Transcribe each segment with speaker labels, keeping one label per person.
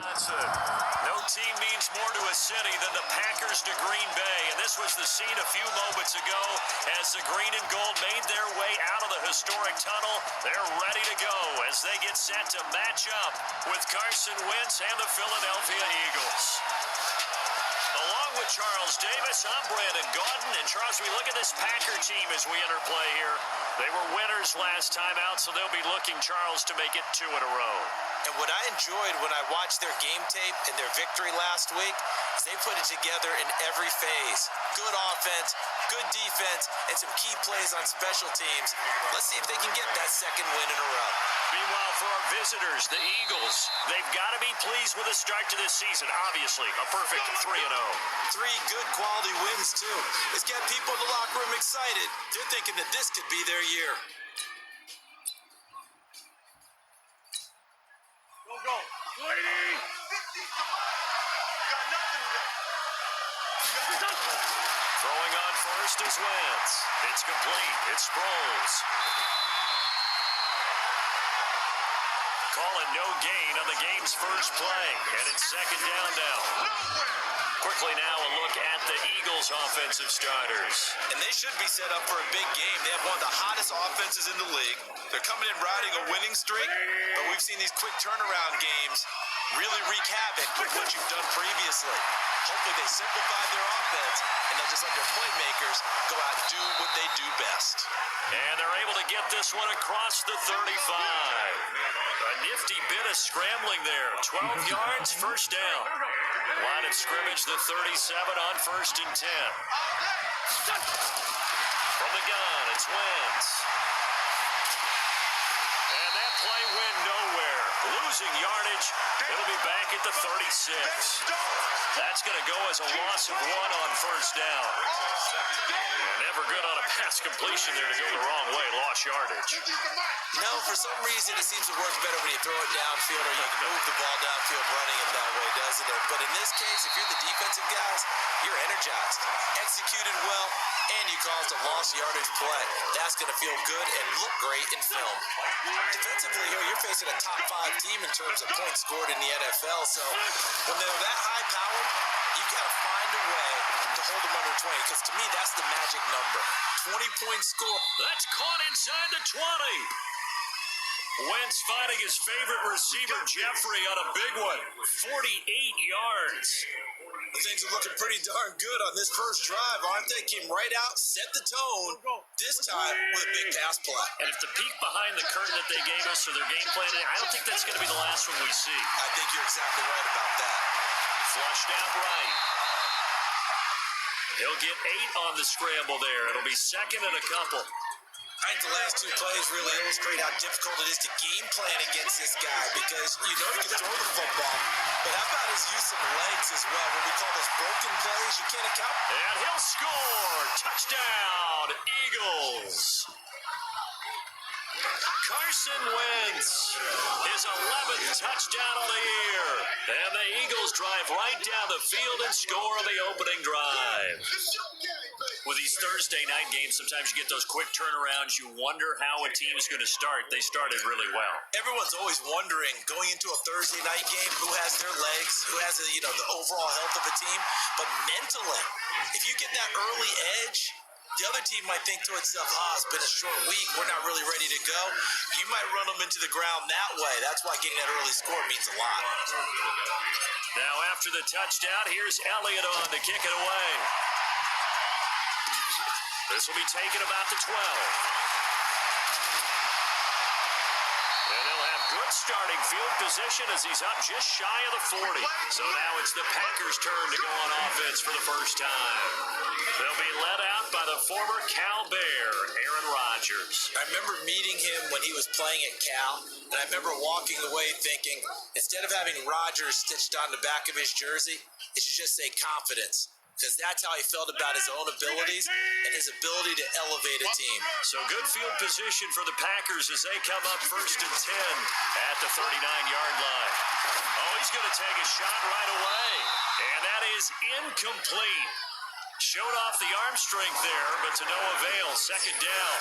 Speaker 1: No team means more to a city than the Packers to Green Bay, and this was the scene a few moments ago as the green and gold made their way out of the historic tunnel. They're ready to go as they get set to match up with Carson Wentz and the Philadelphia Eagles. Along with Charles Davis, I'm Brandon Gaudin, and Charles, we look at this Packer team as we enter play here. They were winners last time out, so they'll be looking, Charles, to make it 2 in a row.
Speaker 2: And what I enjoyed when I watched their game tape and their victory last week is they put it together in every phase. Good offense, good defense, and some key plays on special teams. Let's see if they can get that second win in a row.
Speaker 1: Meanwhile, for our visitors, the Eagles, they've got to be pleased with the start to this season. Obviously, a perfect 3-0.
Speaker 2: 3 good quality wins, too. It's got people in the locker room excited. They're thinking that this could be their year.
Speaker 3: Go. Lady! Got nothing left.
Speaker 1: Throwing on first is Wentz. It's complete. It's Sproles. Calling no gain on the game's first play. And it's second down now. Quickly now a look at the Eagles' offensive starters.
Speaker 2: And they should be set up for a big game. They have one of the hottest offenses in the league. They're coming in riding a winning streak, but we've seen these quick turnaround games really wreak havoc with what you've done previously. Hopefully they simplify their offense, and they'll just let their playmakers go out and do what they do best.
Speaker 1: And they're able to get this one across the 35. A nifty bit of scrambling there. 12 yards, first down. Line of scrimmage, the 37 on first and 10. From the gun, it's Wentz. And that play went nowhere. Losing yardage. It'll be back at the 36. That's going to go as a loss of 1 on first down. Never good on a pass completion there to go the wrong way. Lost yardage.
Speaker 2: No, for some reason it seems to work better when you throw it downfield or you can move the ball downfield running it that way, doesn't it? But in this case, if you're the defensive guys, you're energized, executed well, and you caused a lost yardage play. That's going to feel good and look great in film. Defensively here, you're facing a top 5 team in terms of points scored in the NFL, so when they're that high powered, you've got to find a way to hold them under 20, because to me, that's the magic number. 20-point score.
Speaker 1: That's caught inside the 20. Wentz finding his favorite receiver, Jeffrey, on a big one. 48 yards.
Speaker 2: Things are looking pretty darn good on this first drive, aren't they? Came right out, set the tone, this time with a big pass play.
Speaker 1: And if the peek behind the curtain that they gave us for their game plan, I don't think that's going to be the last one we see.
Speaker 2: I think you're exactly right about that.
Speaker 1: Flushed out right. He'll get 8 on the scramble there. It'll be second and a couple.
Speaker 2: I think the last 2 plays really illustrate how difficult it is to game plan against this guy, because you know he can throw the football, but how about his use of legs as well? When we call those broken plays, you can't account.
Speaker 1: And he'll score. Touchdown, Eagles. Carson Wentz, his 11th touchdown of the year. And the Eagles drive right down the field and score on the opening drive. With these Thursday night games, sometimes you get those quick turnarounds. You wonder how a team is going to start. They started really well.
Speaker 2: Everyone's always wondering, going into a Thursday night game, who has their legs, who has the overall health of a team. But mentally, if you get that early edge, the other team might think to itself, it's been a short week, we're not really ready to go. You might run them into the ground that way. That's why getting that early score means a lot.
Speaker 1: Now after the touchdown, here's Elliott on to kick it away. This will be taken about the 12. And they'll have good starting field position as he's up just shy of the 40. So now it's the Packers' turn to go on offense for the first time. They'll be led out by the former Cal Bear, Aaron Rodgers.
Speaker 2: I remember meeting him when he was playing at Cal, and I remember walking away thinking, instead of having Rodgers stitched on the back of his jersey, it should just say confidence. Because that's how he felt about his own abilities and his ability to elevate a team.
Speaker 1: So good field position for the Packers as they come up first and 10 at the 39-yard line. Oh, he's going to take a shot right away. And that is incomplete. Showed off the arm strength there, but to no avail. Second down.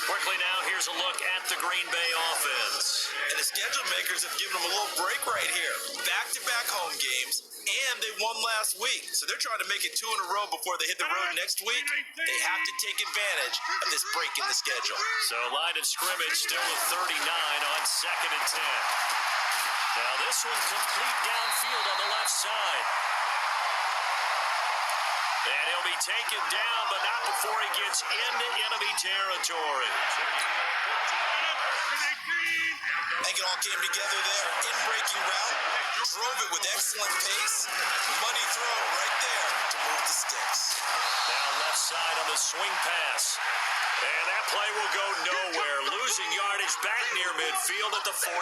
Speaker 1: Quickly now, here's a look at the Green Bay offense.
Speaker 2: And the schedule makers have given them a little break right here. Back-to-back home games, and they won last week. So they're trying to make it 2 in a row before they hit the road next week. They have to take advantage of this break in the schedule.
Speaker 1: So line of scrimmage still with 39 on 2nd and 10. Now this one complete downfield on the left side. And he'll be taken down, but not before he gets into enemy territory.
Speaker 2: I think it all came together there. In-breaking route, drove it with excellent pace. Money throw right there to move the sticks.
Speaker 1: Now left side on the swing pass. And that play will go nowhere. Losing yardage back near midfield at the 49.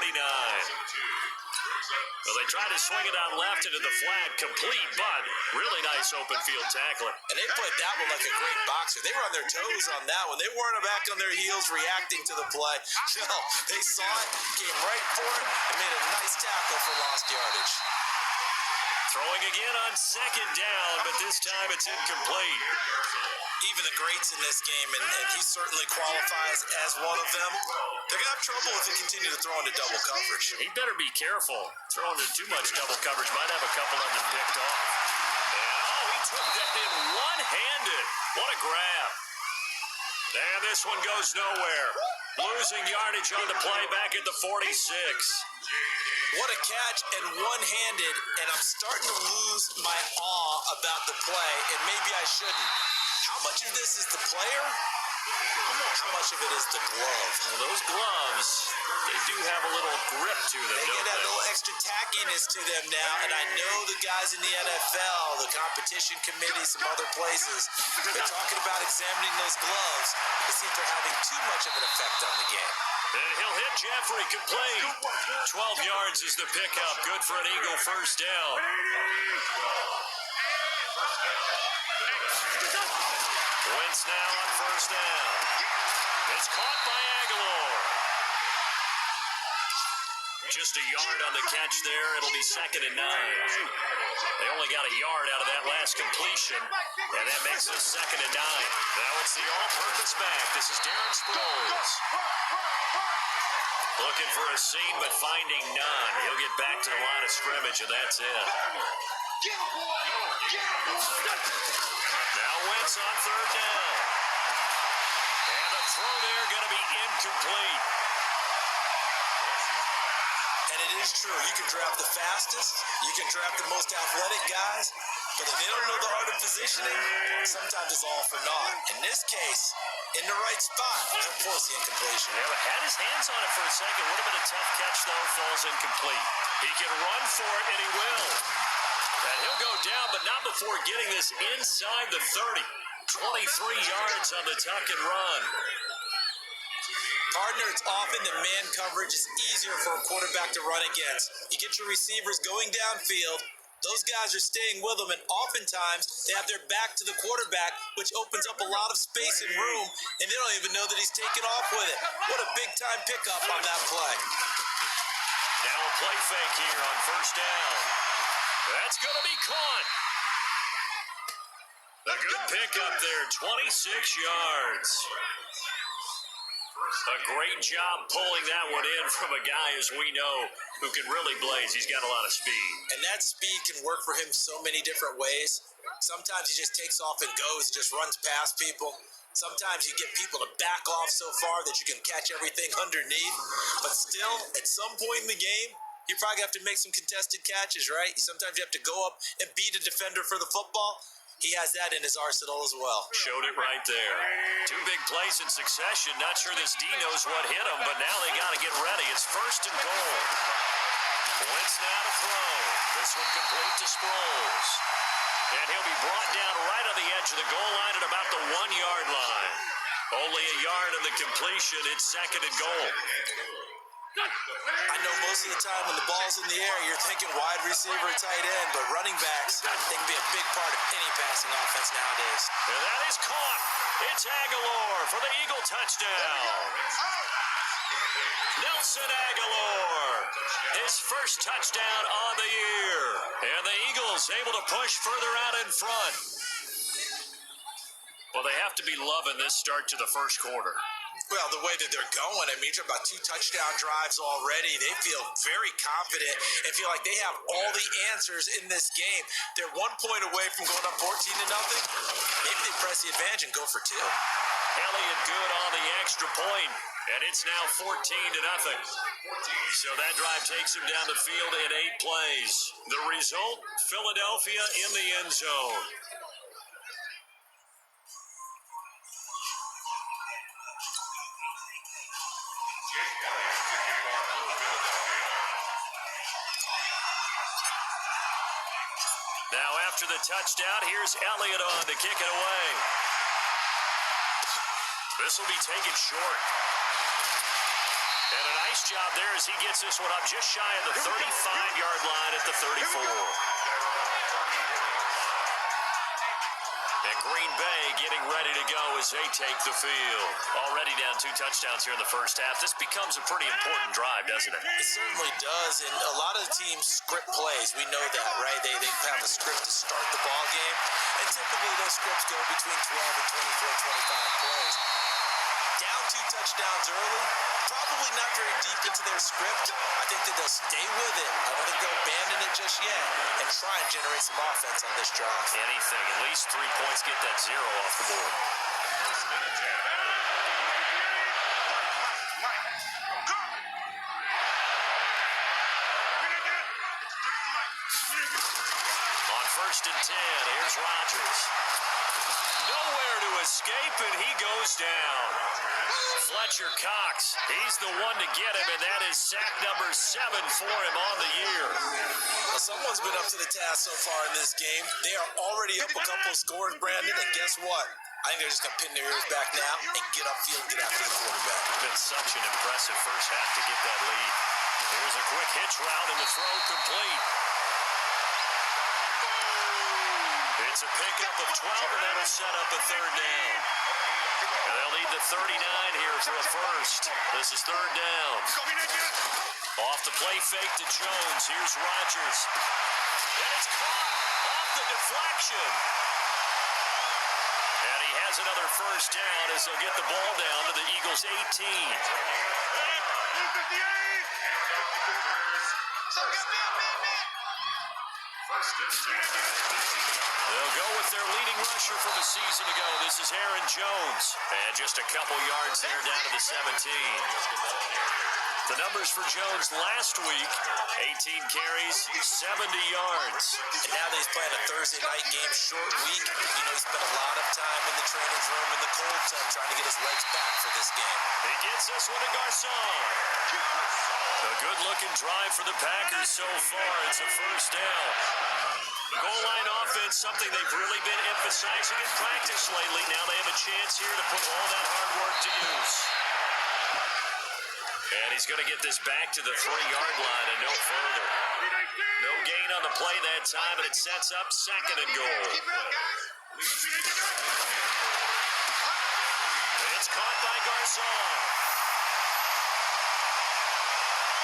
Speaker 1: Well, they tried to swing it out left into the flat, complete, but really nice open field tackling.
Speaker 2: And they played that one like a great boxer. They were on their toes on that one. They weren't back on their heels reacting to the play. No, they saw it, came right for it, and made a nice tackle for lost yardage.
Speaker 1: Throwing again on 2nd down, but this time it's incomplete.
Speaker 2: Even the greats in this game, and he certainly qualifies as one of them, they're going to have trouble if they continue to throw into double coverage.
Speaker 1: He better be careful. Throwing into too much double coverage might have a couple of them picked off. And he took that in one-handed. What a grab. And this one goes nowhere. Losing yardage on the play back at the 46.
Speaker 2: What a catch and one-handed, and I'm starting to lose my awe about the play, and maybe I shouldn't. How much of this is the player? How much of it is the glove?
Speaker 1: Well, those gloves, they do have a little grip to them,
Speaker 2: They
Speaker 1: don't
Speaker 2: get that
Speaker 1: they?
Speaker 2: little extra tackiness to them now, and I know the guys in the NFL, the competition committee, some other places, they're talking about examining those gloves to see if they're having too much of an effect on the game.
Speaker 1: And he'll hit Jeffrey, complete. 12 yards is the pickup. Good for an Eagle first down. Wentz now on first down. It's caught by Aguilar. Just a yard on the catch there. It'll be 2nd and 9. They only got a yard out of that last completion, and that makes it 2nd and 9. Now it's the all-purpose back. This is Darren Sproles. Looking for a seam, but finding none. He'll get back to the line of scrimmage, and that's it. Now Wentz on 3rd down. And the throw there going to be incomplete.
Speaker 2: And it is true, you can draft the fastest, you can draft the most athletic guys, but if they don't know the art of positioning, sometimes it's all for naught. In this case, in the right spot, they'll force the incompletion.
Speaker 1: Yeah, but had his hands on it for a second. Would have been a tough catch, though. Falls incomplete. He can run for it, and he will. And he'll go down, but not before getting this inside the 30. 23 yards on the tuck and run.
Speaker 2: Partner, it's often that man coverage is easier for a quarterback to run against. You get your receivers going downfield, those guys are staying with them, and oftentimes they have their back to the quarterback, which opens up a lot of space and room, and they don't even know that he's taking off with it. What a big-time pickup on that play.
Speaker 1: Now a play fake here on first down. That's going to be caught. A good pickup there, 26 yards. A great job pulling that one in from a guy, as we know, who can really blaze. He's got a lot of speed.
Speaker 2: And that speed can work for him so many different ways. Sometimes he just takes off and goes and just runs past people. Sometimes you get people to back off so far that you can catch everything underneath. But still, at some point in the game, you probably have to make some contested catches, right? Sometimes you have to go up and beat a defender for the football. He has that in his arsenal as well.
Speaker 1: Showed it right there. 2 big plays in succession. Not sure this D knows what hit him, but now they got to get ready. It's 1st and goal. Wentz now to throw. This one complete to Sproles. And he'll be brought down right on the edge of the goal line at about the 1-yard line. Only a yard of the completion. It's 2nd and goal.
Speaker 2: I know most of the time when the ball's in the air, you're thinking wide receiver, tight end, but running backs, they can be a big part of any passing offense nowadays.
Speaker 1: And that is caught. It's Aguilar for the Eagle touchdown. Nelson Aguilar, his first touchdown on the year. And the Eagles Eagles able to push further out in front. Well, they have to be loving this start to the first quarter.
Speaker 2: Well, the way that they're going, I mean, you're about 2 touchdown drives already. They feel very confident and feel like they have all the answers in this game. They're 1 point away from going up 14-0. Maybe they press the advantage and go for 2.
Speaker 1: Elliott good on the extra point, and it's now 14-0. So that drive takes him down the field in 8 plays. The result, Philadelphia in the end zone. Now after the touchdown, here's Elliott on to kick it away. This will be taken short. And a nice job there as he gets this one up just shy of the 35-yard line at the 34. And Green Bay getting ready to go as they take the field. Already down 2 touchdowns here in the first half. This becomes a pretty important drive, doesn't it?
Speaker 2: It certainly does, and a lot of the teams script plays. We know that, right? They have a script to start the ball game, and typically those scripts go between 12 and 24, 25 plays. Down 2 touchdowns early, probably not very deep into their script. I think that they'll stay with it. I don't think they'll abandon it just yet and try and generate some offense on this drive.
Speaker 1: Anything, at least 3 points, get that 0 off the board. On 1st and 10, here's Rodgers. Nowhere to escape, and he goes down. Fletcher Cox, he's the one to get him, and that is sack number 7 for him on the year.
Speaker 2: Well, someone's been up to the task so far in this game. They are already up a couple of scores, Brandon, and guess what? I think they're just going to pin their ears back now and get upfield and get after the quarterback.
Speaker 1: It's been such an impressive first half to get that lead. Here's a quick hitch route, and the throw complete. It's a pickup of 12, and that'll set up a 3rd down. And they'll need the 39 here for a first. This is 3rd down. Off the play fake to Jones. Here's Rodgers. And it's caught off the deflection. And he has another first down as they'll get the ball down to the Eagles' 18. They'll go with their leading rusher from a season ago. This is Aaron Jones. And just a couple yards there down to the 17. The numbers for Jones last week, 18 carries, 70 yards.
Speaker 2: And now that he's playing a Thursday night game, short week, you know, he spent a lot of time in the training room in the cold tub trying to get his legs back for this game.
Speaker 1: He gets this one to Garcon. A good-looking drive for the Packers so far. It's a first down. Goal line offense, something they've really been emphasizing in practice lately. Now they have a chance here to put all that hard work to use. And he's going to get this back to the 3-yard line and no further. No gain on the play that time, and it sets up 2nd and goal. It's caught by Garcon.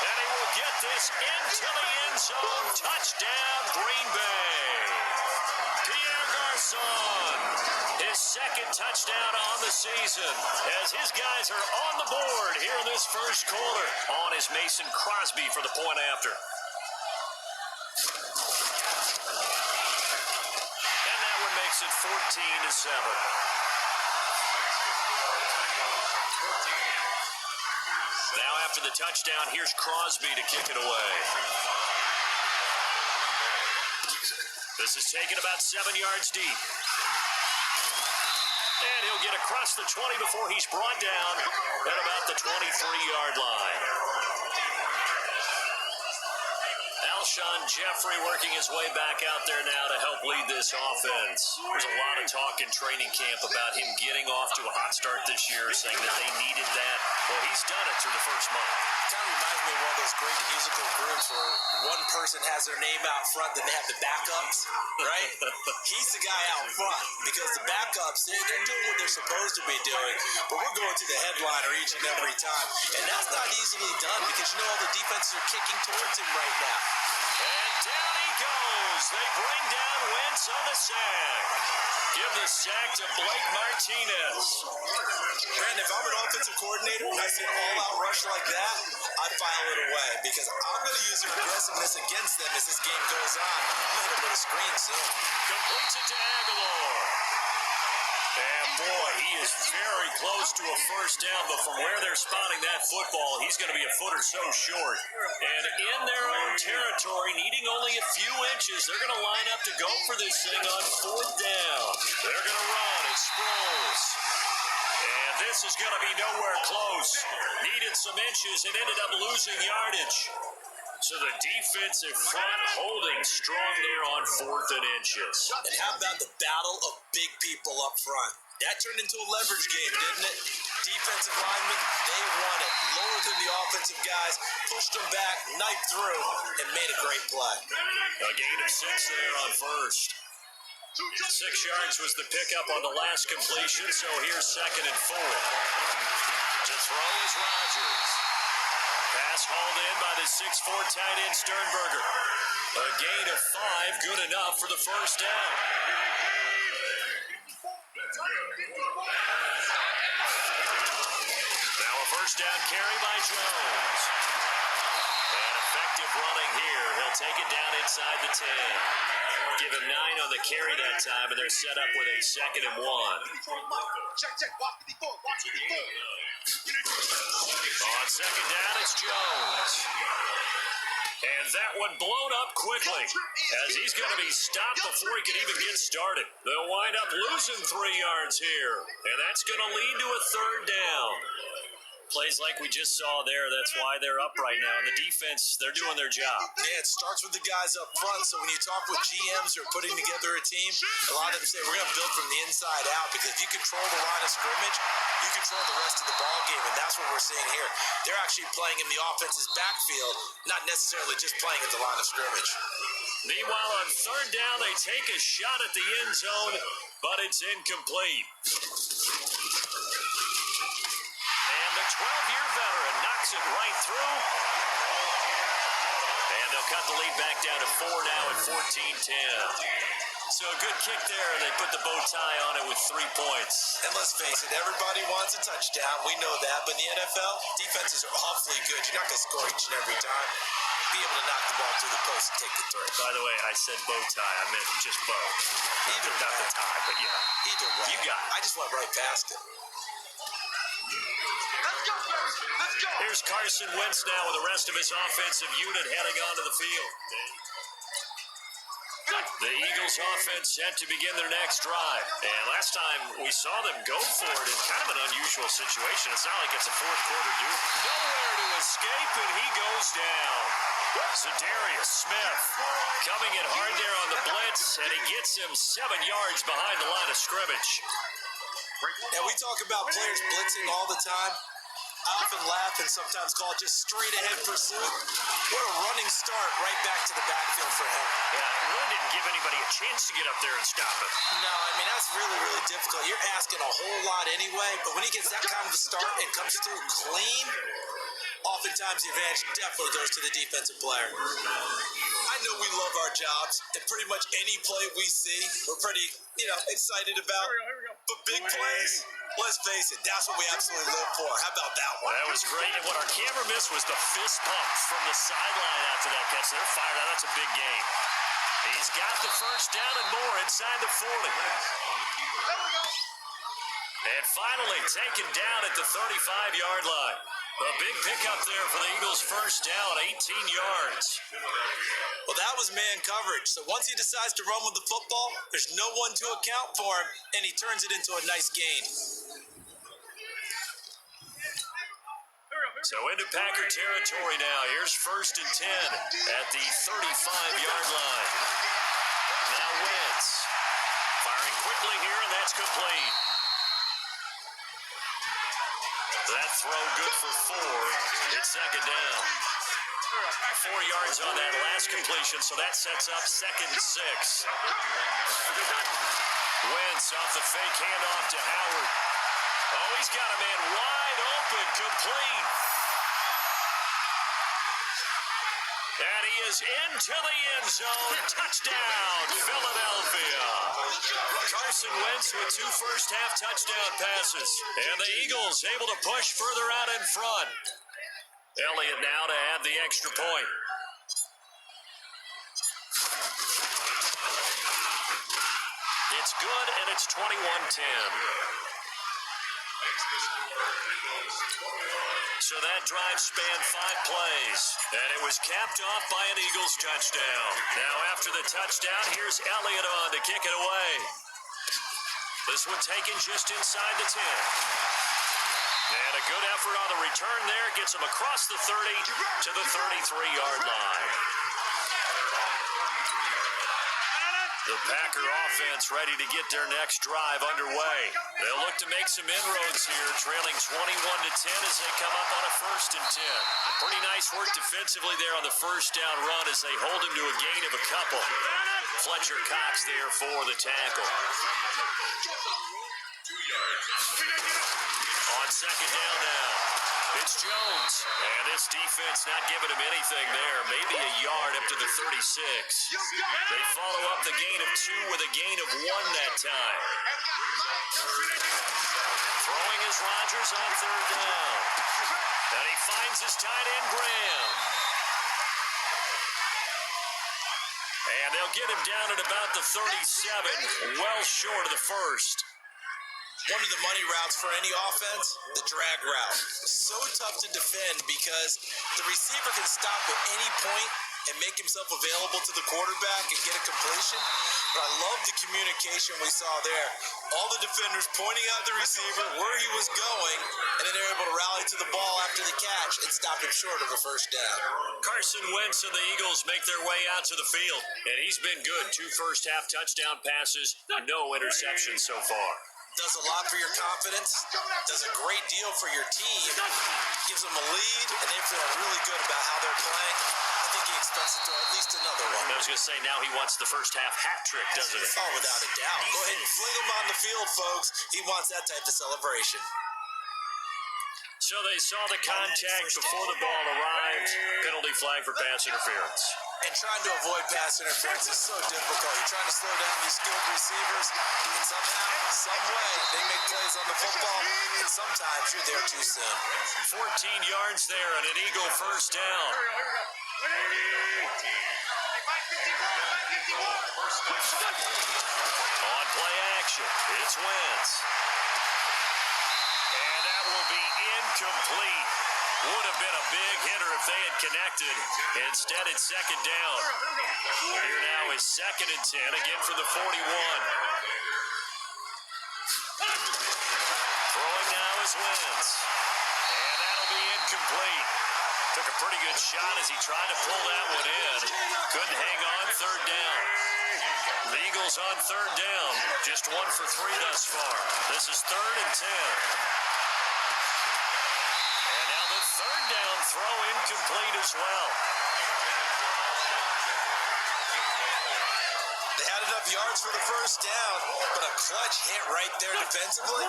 Speaker 1: And he will get this into the end zone. Touchdown, Green Bay. Pierre Garcon, his 2nd touchdown on the season, as his guys are on the board here in this first quarter. On is Mason Crosby for the point after. And that one makes it 14-7. Now after the touchdown, here's Crosby to kick it away. This is taken about 7 yards deep. And he'll get across the 20 before he's brought down at about the 23-yard line. Alshon Jeffrey working his way back out there now to help lead this offense. There's a lot of talk in training camp about him getting off to a hot start this year, saying that they needed that. Well, he's done it through the first month.
Speaker 2: It kind of reminds me of one of those great musical groups where one person has their name out front, then they have the backups, right? He's the guy out front because the backups, they're doing what they're supposed to be doing, but we're going to the headliner each and every time. And that's not easily done because you know all the defenses are kicking towards him right now.
Speaker 1: And down he goes. goes. They bring down Wentz on the sack. Give the sack to Blake Martinez.
Speaker 2: Brandon, if I'm an offensive coordinator and I see an all-out rush like that, I file it away because I'm going to use their aggressiveness against them as this game goes on. I'm going to hit them with a screen soon.
Speaker 1: Completes it to Aguilar. And boy, he is very close to a first down, but from where they're spotting that football, he's going to be a foot or so short. And in their own territory, needing only a few inches, they're going to line up to go for this thing on fourth down. They're going to run. It Sproles. And this is going to be nowhere close. Needed some inches and ended up losing yardage. So the defensive front holding strong there on fourth and inches.
Speaker 2: And how about the battle of big people up front? That turned into a leverage game, didn't it? Defensive linemen, they won it. Lower than the offensive guys, pushed them back, knifed through, and made a great play.
Speaker 1: A gain of 6 there on first. 6 yards was the pickup on the last completion, so here's 2nd and 4. To throw is Rodgers. Pass hauled in by the 6'4" tight end Sternberger. A gain of 5, good enough for the first down. Now a first down carry by Jones. And effective running here. He'll take it down inside the 10. Give him 9 on the carry that time, and they're set up with a 2nd and 1.
Speaker 3: Check. Watch the before.
Speaker 1: On 2nd down, it's Jones. And that one blown up quickly as he's going to be stopped before he can even get started. They'll wind up losing 3 yards here, and that's going to lead to a 3rd down. Plays like we just saw there, that's why they're up right now. And the defense, they're doing their job.
Speaker 2: Yeah, it starts with the guys up front. So when you talk with GMs who are putting together a team, a lot of them say we're going to build from the inside out because if you control the line of scrimmage, you control the rest of the ball game, and that's what we're seeing here. They're actually playing in the offense's backfield, not necessarily just playing at the line of scrimmage.
Speaker 1: Meanwhile, on 3rd down, they take a shot at the end zone, but it's incomplete. And the 12-year veteran knocks it right through. And they'll cut the lead back down to 4 now at 14-10. So a good kick there, and they put the bow tie on it with 3 points.
Speaker 2: And let's face it, everybody wants a touchdown. We know that. But in the NFL, defenses are awfully good. You're not going to score each and every time. Be able to knock the ball through the post and take the throw.
Speaker 1: By the way, I said bow tie. I meant just bow.
Speaker 2: Either
Speaker 1: Not
Speaker 2: way.
Speaker 1: the tie, but yeah.
Speaker 2: Either way.
Speaker 1: You got it.
Speaker 2: I just went right past it.
Speaker 3: Let's go.
Speaker 1: Here's Carson Wentz now with the rest of his offensive unit heading onto the field. The Eagles offense set to begin their next drive. And last time we saw them go for it in kind of an unusual situation. It's not like it's a fourth quarter do. Nowhere to escape, and he goes down. Zadarius Smith coming in hard there on the blitz, and he gets him 7 yards behind the line of scrimmage.
Speaker 2: Now, we talk about players blitzing all the time. I often laugh and sometimes call it just straight ahead pursuit. What a running start right back to the backfield for him.
Speaker 1: Yeah, it really didn't give anybody a chance to get up there and stop him.
Speaker 2: No, I mean, that's really, really difficult. You're asking a whole lot anyway, but when he gets that kind of a start and comes through clean, oftentimes the advantage definitely goes to the defensive player. I know we love our jobs, and pretty much any play we see, we're pretty, excited about.
Speaker 3: Here we go.
Speaker 2: But big plays, let's face it, that's what we absolutely live for. How about that one?
Speaker 1: That was great. And what our camera missed was the fist pump from the sideline after that catch. They're fired out. That's a big game. He's got the first down and more inside the 40. And finally taken down at the 35-yard line. A big pickup there for the Eagles' first down, 18 yards.
Speaker 2: Well, that was man coverage. So once he decides to run with the football, there's no one to account for him, and he turns it into a nice gain.
Speaker 1: So into Packer territory now. Here's 1st and 10 at the 35-yard line. Now Wentz firing quickly here, and that's complete. That throw good for 4. It's 2nd down. 4 yards on that last completion, so that sets up 2nd and 6. Wentz off the fake handoff to Howard. Oh, he's got a man wide open, complete. And he is is into the end zone. Touchdown, Philadelphia. Carson Wentz with 2 first-half touchdown passes. And the Eagles able to push further out in front. Elliott now to add the extra point. It's good, and it's 21-10. So that drive spanned 5 plays, and it was capped off by an Eagles touchdown. Now after the touchdown, here's Elliott on to kick it away. This one taken just inside the 10. And a good effort on the return there. Gets him across the 30 to the 33-yard line. The Packer offense ready to get their next drive underway. They'll look to make some inroads here, trailing 21-10 as they come up on a 1st and 10. Pretty nice work defensively there on the first down run as they hold him to a gain of a couple. Fletcher Cox there for the tackle. On 2nd down now, it's Jones. And this defense not giving him anything there. Maybe a yard up to the 36. They follow up the gain of 2 with a gain of 1 that time. Throwing is Rodgers on 3rd down. And he finds his tight end, Graham. And they'll get him down at about the 37, well short of the first.
Speaker 2: One of the money routes for any offense, the drag route. So tough to defend because the receiver can stop at any point and make himself available to the quarterback and get a completion. But I love the communication we saw there. All the defenders pointing out the receiver, where he was going, and then they're able to rally to the ball after the catch and stop him short of a 1st down.
Speaker 1: Carson Wentz and the Eagles make their way out to the field, and he's been good. 2 first-half touchdown passes, no interceptions so far.
Speaker 2: Does a lot for your confidence, does a great deal for your team, gives them a lead, and they feel really good about how they're playing. I think he expects to throw at least another one.
Speaker 1: I was going to say, now he wants the first-half hat trick, doesn't he?
Speaker 2: Oh, without a doubt. Go ahead and fling him on the field, folks. He wants that type of celebration.
Speaker 1: So they saw the contact before the ball arrived. Penalty flag for pass interference.
Speaker 2: And trying to avoid pass interference is so difficult. You're trying to slow down these skilled receivers, and somehow, some way, they make plays on the football, and sometimes you're there too soon.
Speaker 1: 14 yards there and an Eagle first down. On play action, it's Wentz. And that will be incomplete. Would have been a big hitter if they had connected. Instead, it's 2nd down. Here now is 2nd and 10, again from the 41. Throwing now is Wentz. And that'll be incomplete. Took a pretty good shot as he tried to pull that one in. Couldn't hang on 3rd down. The Eagles on 3rd down. Just 1 for 3 thus far. This is 3rd and 10. And now the 3rd down throw incomplete as well.
Speaker 2: They had enough yards for the 1st down, but a clutch hit right there defensively.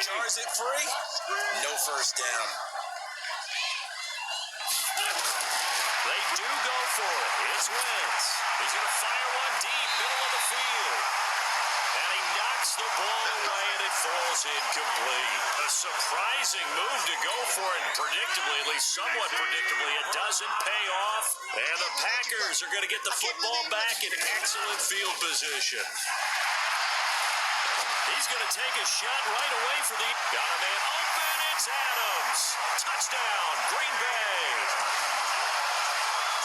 Speaker 2: Jars it free. No 1st down.
Speaker 1: They do go for it. It's Wentz. He's going to fire one deep, middle of the field. And he knocks the ball away, and it falls incomplete. A surprising move to go for it, and predictably, at least somewhat predictably, it doesn't pay off. And the Packers are going to get the football back in excellent field position. He's going to take a shot right away for the... Got a man open, it's Adams. Touchdown, Green Bay.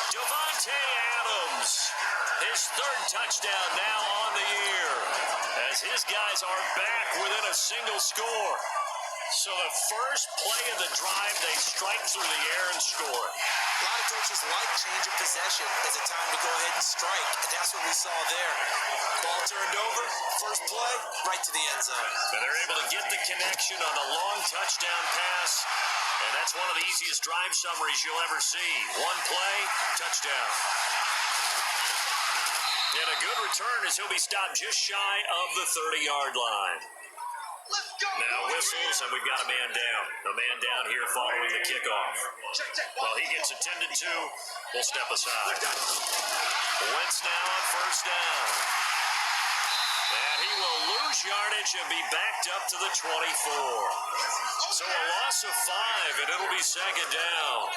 Speaker 1: Davante Adams, his 3rd touchdown now on the year, as his guys are back within a single score. So the first play of the drive, they strike through the air and score.
Speaker 2: A lot of coaches like change of possession as a time to go ahead and strike, and that's what we saw there. Ball turned over, first play, right to the end zone.
Speaker 1: And they're able to get the connection on a long touchdown pass. And that's one of the easiest drive summaries you'll ever see. 1 play, touchdown. And a good return as he'll be stopped just shy of the 30-yard line.
Speaker 3: Let's go.
Speaker 1: Now whistles, and we've got a man down. A man down here following the kickoff. Well, he gets attended to. We'll step aside. Wentz now on first down. And he will lose yardage and be backed up to the 24. So a loss of 5, and it'll be second down.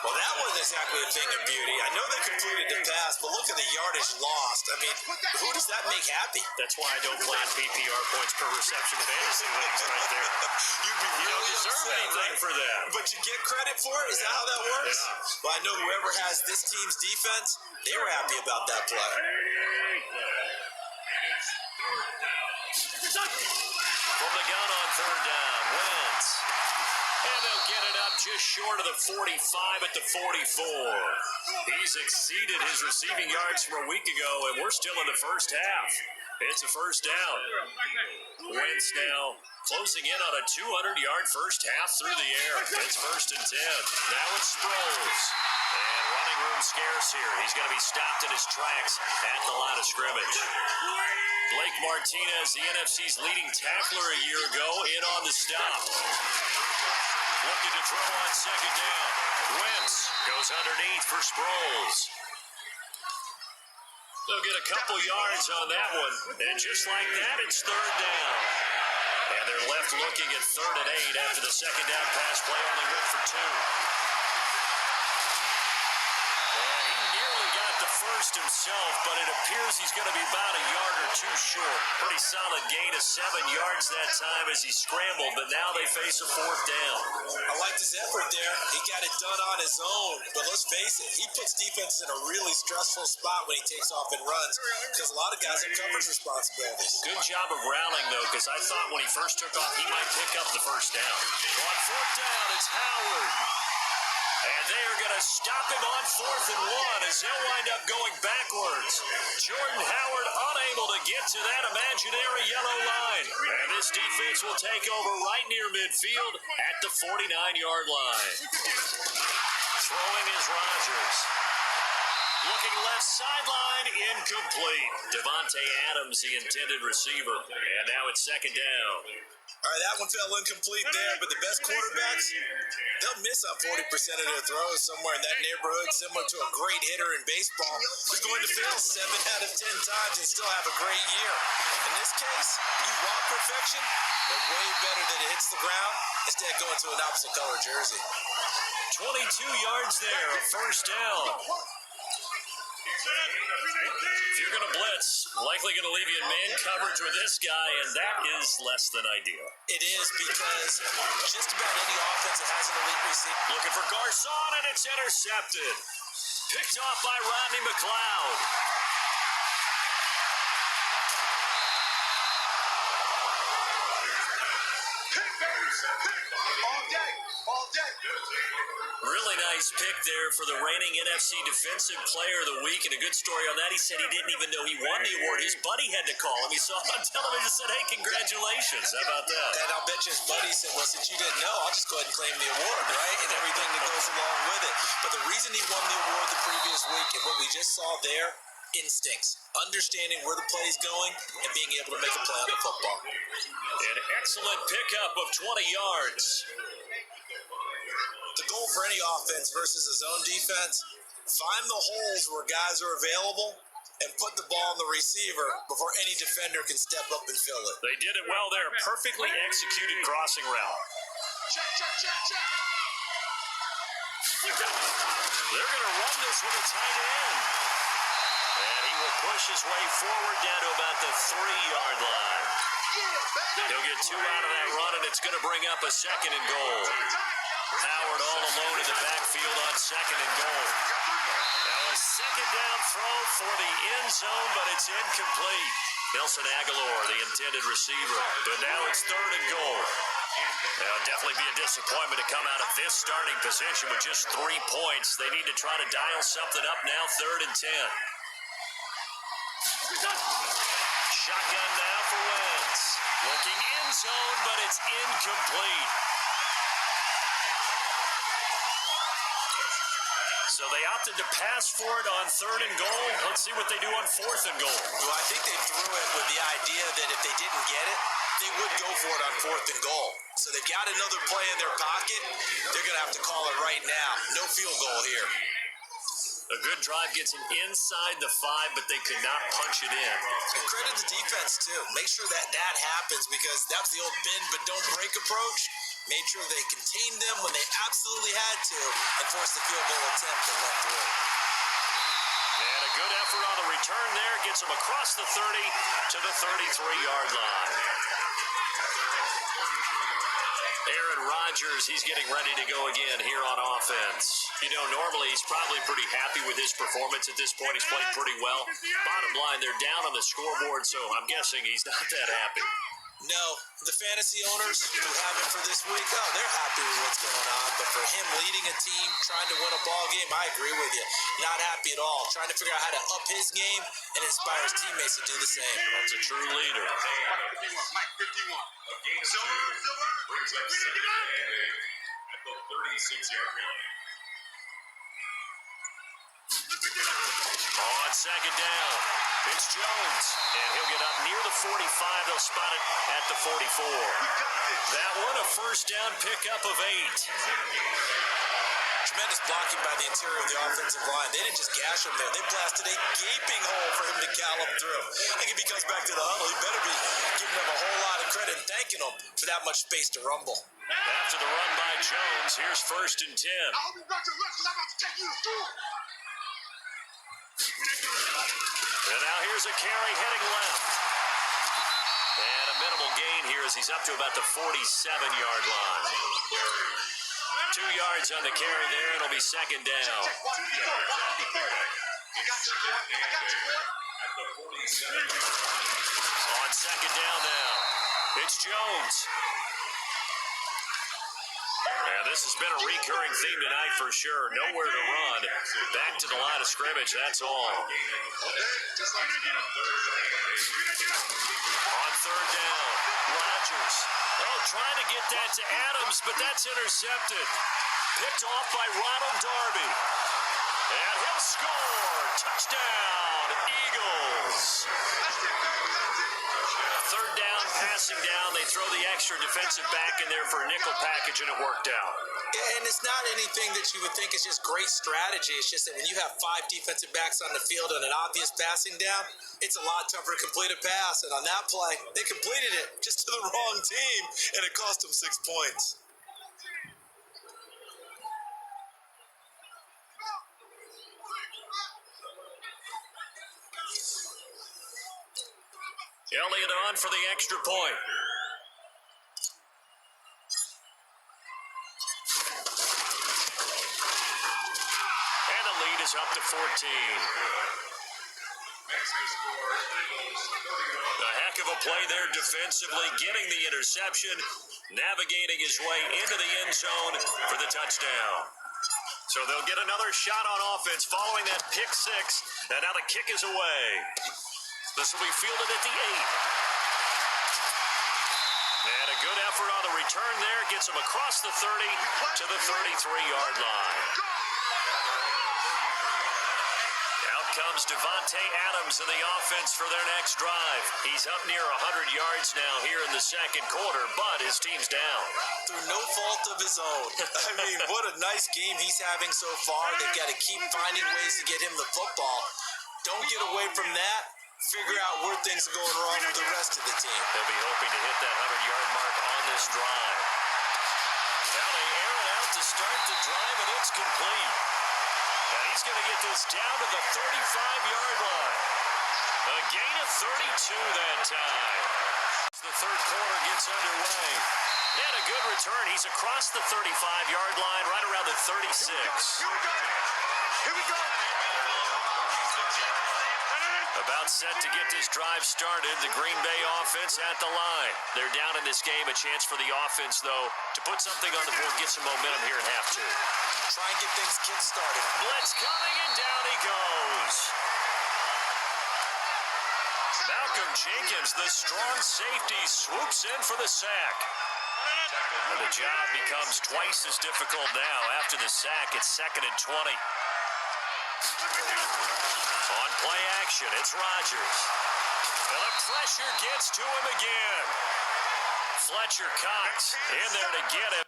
Speaker 2: Well, that wasn't exactly a thing of beauty. I know they completed the pass, but look at the yardage lost. I mean, who does that make happy?
Speaker 1: That's why I don't play in PPR points per reception fantasy leagues right there.
Speaker 2: You'd be
Speaker 1: You don't deserve
Speaker 2: upset,
Speaker 1: anything
Speaker 2: right?
Speaker 1: for that.
Speaker 2: But you get credit for it? Is that how that works?
Speaker 1: Yeah.
Speaker 2: Well, I know whoever has this team's defense, they were happy about that play.
Speaker 1: From the gun on third down, Wentz. And they'll get it up just short of the 45 at the 44. He's exceeded his receiving yards from a week ago, and we're still in the first half. It's a first down. Wentz now closing in on a 200-yard first half through the air. It's first and 10. Now it's Sproles. And running room scarce here. He's going to be stopped in his tracks at the line of scrimmage. Blake Martinez, the NFC's leading tackler a year ago, in on the stop. Looking to throw on second down. Wentz goes underneath for Sproles. They'll get a couple yards on that one. And just like that, it's third down. And they're left looking at 3rd and 8 after the second down pass play only went for 2. And he nearly got the first himself, but it appears he's going to be about a yard or 2 short. Pretty solid gain of 7 yards that time as he scrambled, but now they face a 4th down.
Speaker 2: I liked his effort there. He got it done on his own. But let's face it, he puts defenses in a really stressful spot when he takes off and runs because a lot of guys have coverage responsibilities.
Speaker 1: Good job of rounding, though, because I thought when he first took off, he might pick up the first down. On 4th down, it's Howard. And they are going to stop him on 4th and 1 as they'll wind up going backwards. Jordan Howard unable to get to that imaginary yellow line. And this defense will take over right near midfield at the 49-yard line. Throwing is Rodgers. Looking left sideline, incomplete. Devontae Adams, the intended receiver. And now it's second down.
Speaker 2: All right, that one fell incomplete there, but the best quarterbacks, they'll miss on 40% of their throws somewhere in that neighborhood, similar to a great hitter in baseball who's going to fail 7 out of 10 times and still have a great year. In this case, you want perfection, but way better that it hits the ground instead of going to an opposite color jersey.
Speaker 1: 22 yards there, a first down. If you're going to blitz, likely going to leave you in man coverage with this guy, and that is less than ideal.
Speaker 2: It is because just about any offense that has an elite receiver.
Speaker 1: Looking for Garcon, and it's intercepted. Picked off by Rodney McLeod.
Speaker 3: All day.
Speaker 1: Really nice pick there for the reigning NFC Defensive Player of the Week, and a good story on that. He said he didn't even know he won the award. His buddy had to call him. He saw it on television and said, hey, congratulations. How about that?
Speaker 2: And I'll bet you his buddy said, well, since you didn't know, I'll just go ahead and claim the award, right? And everything that goes along with it. But the reason he won the award the previous week and what we just saw there, instincts, understanding where the play is going and being able to make a play on the football.
Speaker 1: An excellent pickup of 20 yards.
Speaker 2: The goal for any offense versus a zone defense, find the holes where guys are available and put the ball on the receiver before any defender can step up and fill it.
Speaker 1: They did it well there. Perfectly executed crossing route.
Speaker 3: Check.
Speaker 1: They're going to run this with a tight end. And he will push his way forward down to about the 3-yard line. He'll get 2 out of that run, and it's going to bring up a second and goal. Howard all alone in the backfield on second and goal. Now a second down throw for the end zone, but it's incomplete. Nelson Aguilar, the intended receiver. But now it's third and goal. It'll definitely be a disappointment to come out of this starting position with just 3 points. They need to try to dial something up now, third and 10. Shotgun now for Wentz. Looking end zone, but it's incomplete. So they opted to pass for it on third and goal. Let's see what they do on fourth and goal.
Speaker 2: Well, I think they threw it with the idea that if they didn't get it, they would go for it on 4th and goal. So they got another play in their pocket. They're going to have to call it right now. No field goal here.
Speaker 1: A good drive gets them inside the 5, but they could not punch it in.
Speaker 2: And credit the defense, too. Make sure that happens, because that was the old bend but don't break approach. Made sure they contained them when they absolutely had to and forced the field goal attempt that went through.
Speaker 1: And a good effort on the return there gets them across the 30 to the 33-yard line. Aaron Rodgers, he's getting ready to go again here on offense. You know, normally he's probably pretty happy with his performance at this point. He's played pretty well. Bottom line, they're down on the scoreboard, so I'm guessing he's not that happy.
Speaker 2: No, the fantasy owners who have him for this week, oh, they're happy with what's going on. But for him leading a team, trying to win a ball game, I agree with you. Not happy at all. Trying to figure out how to up his game and inspire his teammates to do the same.
Speaker 1: That's a true leader.
Speaker 3: Mike 51. Silver.
Speaker 4: Brings up second and 8 at the 36-yard line.
Speaker 1: On second down, it's Jones, and he'll get up near the 45. They'll spot it at the 44. That one a first down pickup of 8.
Speaker 2: Tremendous blocking by the interior of the offensive line. They didn't just gash him there. They blasted a gaping hole for him to gallop through. I think if he comes back to the huddle, he better be giving them a whole lot of credit and thanking them for that much space to rumble.
Speaker 1: After the run by Jones, here's 1st and 10.
Speaker 3: I hope you got your left, because I'm about to take you to school.
Speaker 1: And now here's a carry heading left. And a minimal gain here as he's up to about the 47-yard line. 2 yards on the carry there. It'll be second down.
Speaker 3: I got you, boy.
Speaker 4: At the 47.
Speaker 1: On second down now, it's Jones. And this has been a recurring theme tonight for sure. Nowhere to run. Back to the line of scrimmage, that's all. On third down, Rodgers. Oh, trying to get that to Adams, but that's intercepted. Picked off by Ronald Darby. And he'll score. Touchdown, Eagles. Third down, passing down. They throw the extra defensive back in there for a nickel package, and it worked out.
Speaker 2: And it's not anything that you would think is just great strategy. It's just that when you have 5 defensive backs on the field on an obvious passing down, it's a lot tougher to complete a pass. And on that play, they completed it just to the wrong team, and it cost them 6 points.
Speaker 1: Elliott on for the extra point. And the lead is up to 14. A heck of a play there defensively, getting the interception, navigating his way into the end zone for the touchdown. So they'll get another shot on offense following that pick 6, and now the kick is away. This will be fielded at the 8. And a good effort on the return there gets him across the 30 to the 33-yard line. Out comes Devontae Adams in the offense for their next drive. He's up near 100 yards now here in the second quarter, but his team's down.
Speaker 2: Through no fault of his own. I mean, what a nice game he's having so far. They've got to keep finding ways to get him the football. Don't get away from that. Figure out where things are going wrong with the rest of the team.
Speaker 1: They'll be hoping to hit that 100-yard mark on this drive. Now they air it out to start the drive, and it's complete. And he's going to get this down to the 35-yard line. A gain of 32 that time. The third quarter gets underway. And a good return. He's across the 35-yard line, right around the 36.
Speaker 3: Here we go.
Speaker 1: About set to get this drive started. The Green Bay offense at the line. They're down in this game. A chance for the offense, though, to put something on the board, get some momentum here at half 2.
Speaker 2: Try and get things kick-started.
Speaker 1: Blitz coming, and down he goes. Malcolm Jenkins, the strong safety, swoops in for the sack. And the job becomes twice as difficult now. After the sack, it's 2nd and 20. On play action, it's Rodgers. And the pressure gets to him again. Fletcher Cox in there to get him.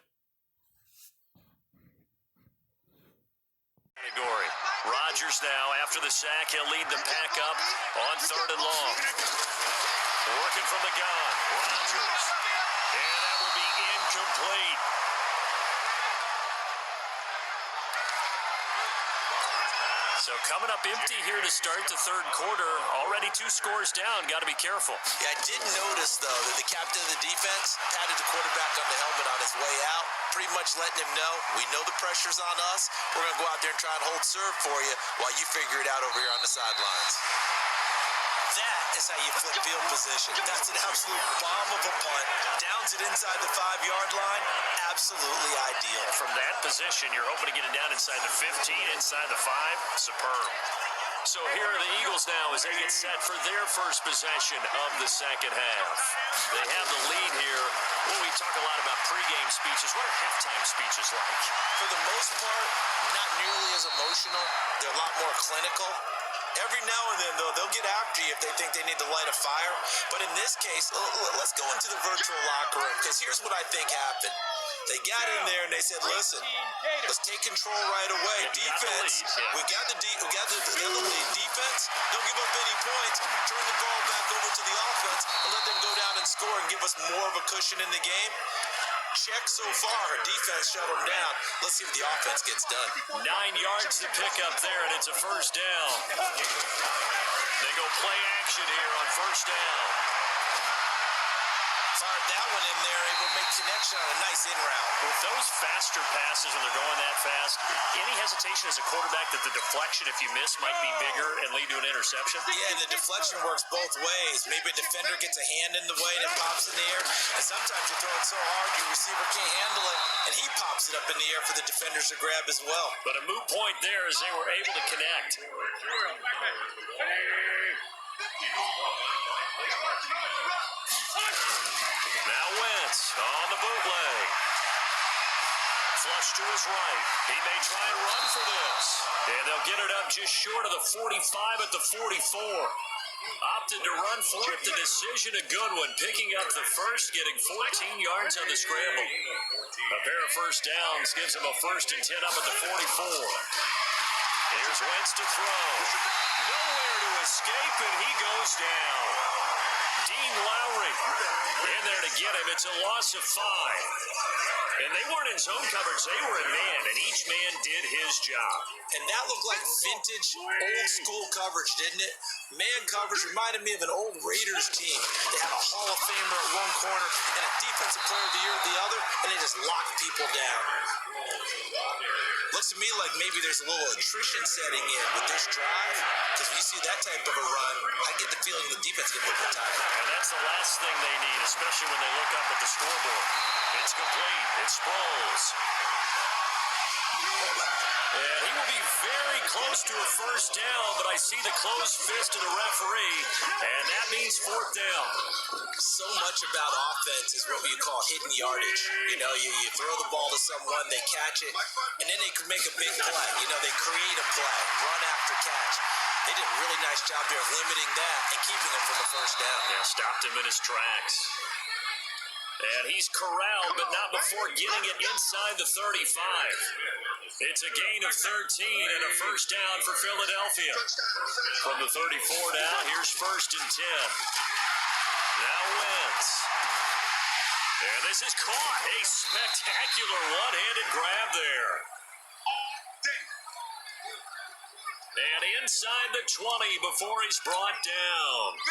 Speaker 1: Rodgers now, after the sack, he'll lead the pack up on 3rd and long. Working from the gun, Rodgers. And that will be incomplete. So coming up empty here to start the 3rd quarter. Already 2 scores down. Got to be careful.
Speaker 2: Yeah, I did notice, though, that the captain of the defense patted the quarterback on the helmet on his way out, pretty much letting him know, we know the pressure's on us. We're going to go out there and try and hold serve for you while you figure it out over here on the sidelines. That is how you flip field position. That's an absolute bomb of a punt. Downs it inside the 5-yard line. Absolutely ideal.
Speaker 1: From that position, you're hoping to get it down inside the 15, inside the 5. Superb. So here are the Eagles now as they get set for their first possession of the second half. They have the lead here. Well, we talk a lot about pregame speeches. What are halftime speeches like?
Speaker 2: For the most part, not nearly as emotional. They're a lot more clinical. Every now and then, though, they'll get after you if they think they need to light a fire. But in this case, let's go into the virtual locker room, because here's what I think happened. They got in there and they said, listen, let's take control right away. Defense, we got the lead. Defense, don't give up any points. Turn the ball back over to the offense and let them go down and score and give us more of a cushion in the game. Check so far. Defense shut them down. Let's see if the offense gets done.
Speaker 1: 9 yards to pick up there, and it's a first down. They go play action here on first down.
Speaker 2: Fired that one in there, able to make connection on a nice in route.
Speaker 1: With those faster passes when they're going that fast, any hesitation as a quarterback that the deflection, if you miss, might be bigger and lead to an interception?
Speaker 2: Yeah, and the deflection works both ways. Maybe a defender gets a hand in the way and it pops in the air. And sometimes you throw it so hard your receiver can't handle it, and he pops it up in the air for the defenders to grab as well.
Speaker 1: But a moot point there as they were able to connect. Now Wentz on the bootleg. Flush to his right. He may try and run for this. And they'll get it up just short of the 45 at the 44. Opted to run for it. The decision a good one. Picking up the first, getting 14 yards on the scramble. A pair of first downs gives him a 1st and 10 up at the 44. Here's Wentz to throw. Nowhere to escape, and he goes down. Dean Lowry in there to get him. It's a loss of 5. And they weren't in zone coverage. They were in man, and each man did his job.
Speaker 2: And that looked like vintage, old-school coverage, didn't it? Man coverage reminded me of an old Raiders team. They had a Hall of Famer at one corner and a Defensive Player of the Year at the other, and they just locked people down. Looks to me like maybe there's a little attrition setting in with this drive, because when you see that type of a run, I get the feeling the defense gets a little tired.
Speaker 1: And that's the last thing they need, especially when they look up at the scoreboard. It's complete. It's Sproles. And he will be very close to a first down, but I see the closed fist of the referee, and that means 4th down.
Speaker 2: So much about offense is what we call hidden yardage. You know, you throw the ball to someone, they catch it, and then they can make a big play. You know, they create a play, run after catch. They did a really nice job there of limiting that and keeping him from the first down.
Speaker 1: Yeah, stopped him in his tracks. And he's corralled, but not before getting it inside the 35. It's a gain of 13 and a first down for Philadelphia. From the 34 down, here's 1st and 10. Now Wentz. And this is caught. A spectacular one-handed grab there. And inside the 20 before he's brought down.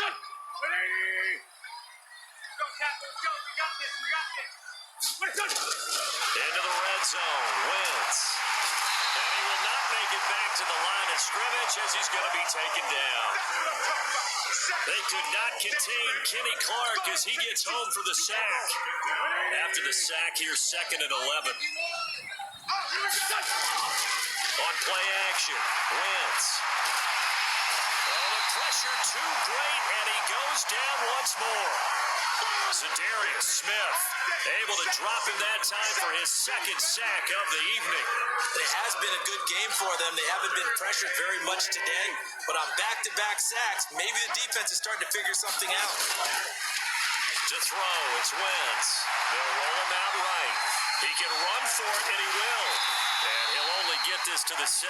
Speaker 1: Into the red zone, Wentz. And he will not make it back to the line of scrimmage as he's going to be taken down. They could not contain Kenny Clark as he gets home for the sack. After the sack, here's 2nd and 11. On play action, Wentz. Oh, the pressure too great, and he goes down once more. Za'Darius Smith able to drop him that time for his 2nd sack of the evening.
Speaker 2: It has been a good game for them. They haven't been pressured very much today, but on back-to-back sacks, maybe the defense is starting to figure something out.
Speaker 1: To throw, it's Wentz. They'll roll him out right. He can run for it, and he will. And he'll only get this to the 17,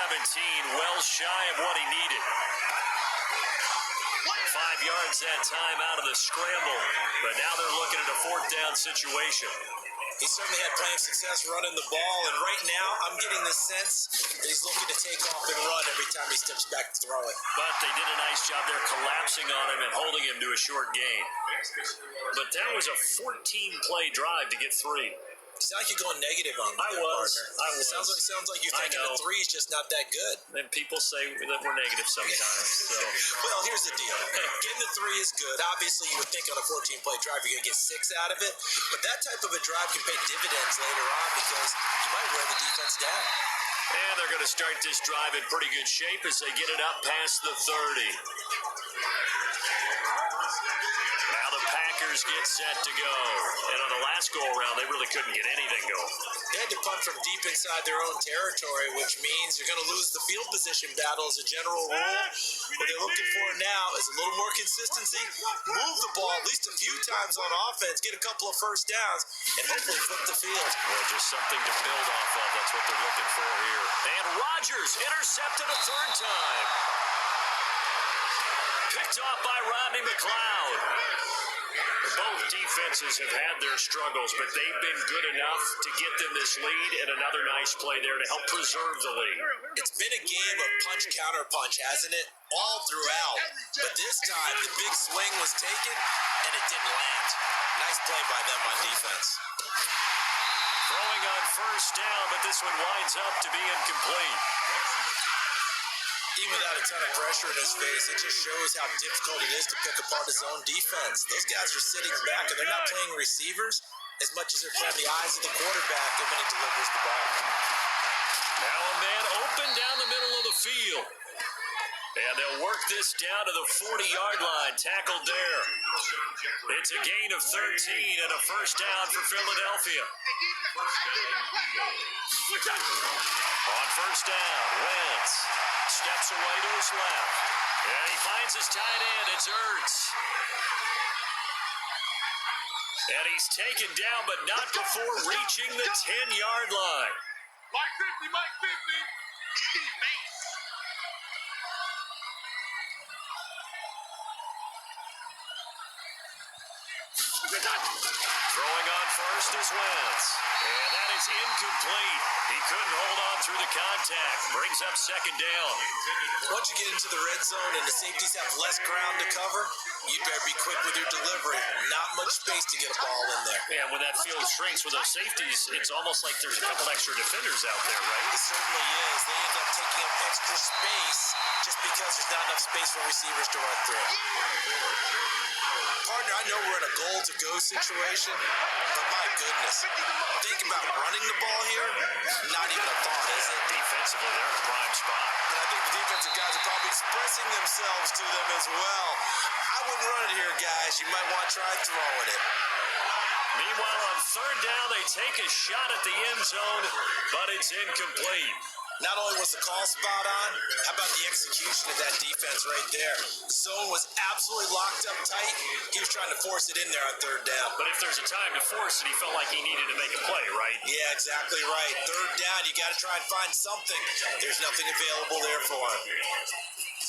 Speaker 1: well shy of what he needed. 5 yards that time out of the scramble, but now they're looking at a fourth down situation.
Speaker 2: He certainly had plenty of success running the ball, and right now I'm getting the sense that he's looking to take off and run every time he steps back to throw it.
Speaker 1: But they did a nice job there collapsing on him and holding him to a short gain. But that was a 14-play drive to get 3.
Speaker 2: You sound like you're going negative on me.
Speaker 1: I was.
Speaker 2: It sounds like you're thinking the 3 is just not that good.
Speaker 1: And people say that we're negative sometimes. So.
Speaker 2: Well, here's the deal. Getting the 3 is good. Obviously, you would think on a 14-play drive you're going to get 6 out of it. But that type of a drive can pay dividends later on because you might wear the defense down.
Speaker 1: And they're going to start this drive in pretty good shape as they get it up past the 30. Now the Packers get set to go. And on the last go-around, they really couldn't get anything going.
Speaker 2: They had to punt from deep inside their own territory, which means you're going to lose the field position battle as a general rule. What they're looking for now is a little more consistency, move the ball at least a few times on offense, get a couple of first downs, and hopefully flip the field.
Speaker 1: Well, just something to build off of. That's what they're looking for here. And Rodgers intercepted a third time. Picked off by Rodney McLeod. Both defenses have had their struggles, but they've been good enough to get them this lead, and another nice play there to help preserve the lead.
Speaker 2: It's been a game of punch-counter-punch, hasn't it? All throughout. But this time, the big swing was taken, and it didn't land. Nice play by them on defense.
Speaker 1: Throwing on first down, but this one winds up to be incomplete.
Speaker 2: Even without a ton of pressure in his face, it just shows how difficult it is to pick apart his own defense. Those guys are sitting back, and they're not playing receivers as much as they're playing the eyes of the quarterback when he delivers the ball.
Speaker 1: Now a man open down the middle of the field. And they'll work this down to the 40-yard line, tackled there. It's a gain of 13 and a first down for Philadelphia. On first down, Wentz steps away to his left. And he finds his tight end. It's Ertz. And he's taken down, but not before reaching the 10-yard line.
Speaker 3: Mike 50, Mike 50.
Speaker 1: Throwing on first is Wentz. And that is incomplete. He couldn't hold on through the contact. Brings up second down.
Speaker 2: Once you get into the red zone and the safeties have less ground to cover, you better be quick with your delivery. Not much space to get a ball in there.
Speaker 1: Yeah, when that field shrinks with those safeties, it's almost like there's a couple extra defenders out there, right?
Speaker 2: It certainly is. They end up taking up extra space just because there's not enough space for receivers to run through. Partner, I know we're in a goal-to-go situation, but my goodness, think about running the ball here, not even a thought, is it?
Speaker 1: Defensively, they're in a prime spot.
Speaker 2: And I think the defensive guys are probably expressing themselves to them as well. I wouldn't run it here, guys. You might want to try throwing it.
Speaker 1: Meanwhile, on third down, they take a shot at the end zone, but it's incomplete.
Speaker 2: Not only was the call spot on, how about the execution of that defense right there? The zone was absolutely locked up tight. He was trying to force it in there on third down.
Speaker 1: But if there's a time to force it, he felt like he needed to make a play, right?
Speaker 2: Yeah, exactly right. Third down, you got to try and find something. There's nothing available there for him.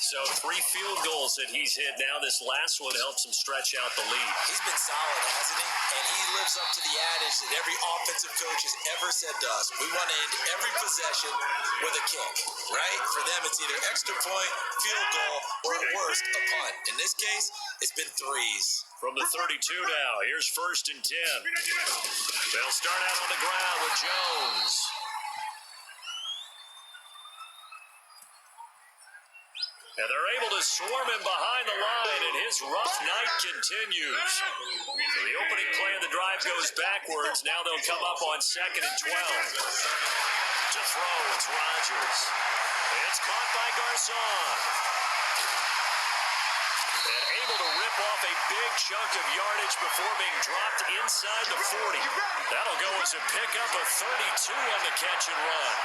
Speaker 1: So 3 field goals that he's hit now. This last one helps him stretch out the lead.
Speaker 2: He's been solid, hasn't he? And he lives up to the adage that every offensive coach has ever said to us. We want to end every possession with a kick, right? For them, it's either extra point, field goal, or at worst, a punt. In this case, it's been 3s.
Speaker 1: From the 32 now, here's first and 10. They'll start out on the ground with Jones. And they're able to swarm him behind the line, and his rough night continues. So the opening play of the drive goes backwards. Now they'll come up on second and 12. To throw, it's Rodgers. It's caught by Garcon. And able to rip off a big chunk of yardage before being dropped inside the 40. That'll go as a pickup of 32 on the catch and run.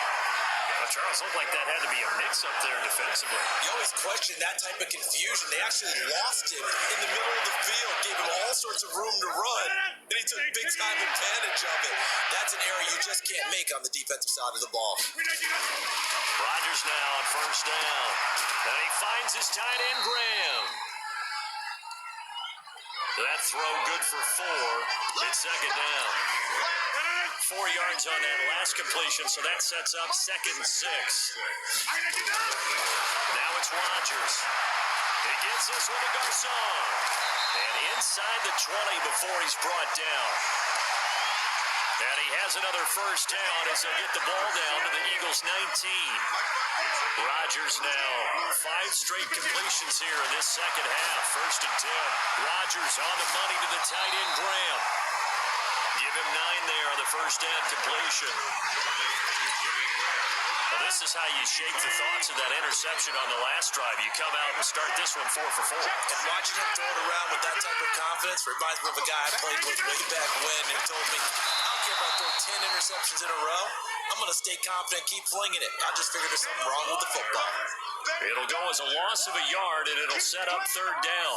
Speaker 1: Charles, looked like that had to be a mix-up there defensively.
Speaker 2: You always question that type of confusion. They actually lost him in the middle of the field, gave him all sorts of room to run, and he took big-time advantage of it. That's an error you just can't make on the defensive side of the ball.
Speaker 1: Rodgers now on first down. And he finds his tight end, Graham. That throw good for 4. It's second down. 4 yards on that last completion, so that sets up 2nd and 6. Now it's Rodgers. He gets this one to Garcon. And inside the 20 before he's brought down. And he has another first down as they'll get the ball down to the Eagles' 19. Rodgers now 5 straight completions here in this second half. 1st and 10. Rodgers on the money to the tight end, Graham. Give him 9 there on the first down completion. Well, this is how you shake the thoughts of that interception on the last drive. You come out and start this one 4 for 4.
Speaker 2: And watching him throw it around with that type of confidence reminds me of a guy I played with way back when, and he told me, I don't care if I throw 10 interceptions in a row. I'm going to stay confident, keep flinging it. I just figured there's something wrong with the football.
Speaker 1: It'll go as a loss of a yard, and it'll set up 3rd down.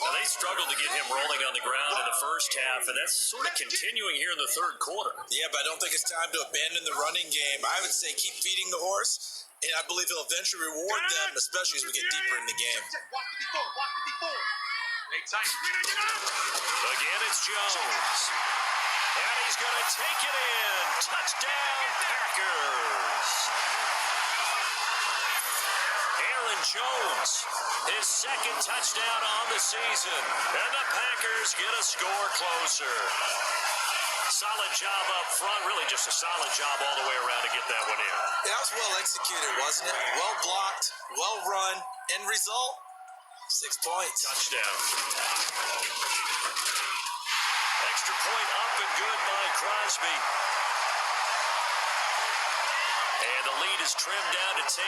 Speaker 1: Now, they struggled to get him rolling on the ground in the first half, and that's sort of continuing here in the 3rd quarter.
Speaker 2: Yeah, but I don't think it's time to abandon the running game. I would say keep feeding the horse, and I believe he'll eventually reward them, especially as we get deeper in the game.
Speaker 1: Again, it's Jones. And he's going to take it in. Touchdown, Packers. Aaron Jones, his 2nd touchdown on the season. And the Packers get a score closer. Solid job up front. Really just a solid job all the way around to get that one in.
Speaker 2: That was well executed, wasn't it? Well blocked, well run. End result, 6 points.
Speaker 1: Touchdown. Extra point up and good by Crosby. And the lead is trimmed down to 10.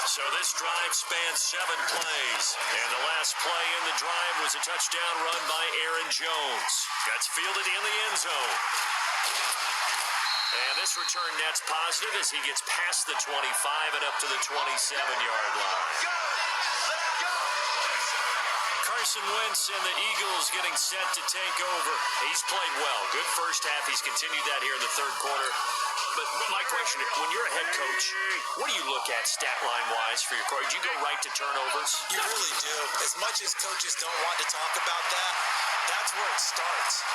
Speaker 1: So this drive spans 7 plays. And the last play in the drive was a touchdown run by Aaron Jones. That's fielded in the end zone. And this return net's positive as he gets past the 25 and up to the 27-yard line. Carson Wentz and the Eagles getting set to take over. He's played well. Good first half. He's continued that here in the 3rd quarter. But my question, when you're a head coach, what do you look at stat line-wise for your coach? Do you go right to turnovers?
Speaker 2: You really do. As much as coaches don't want to talk about that, that's where it starts.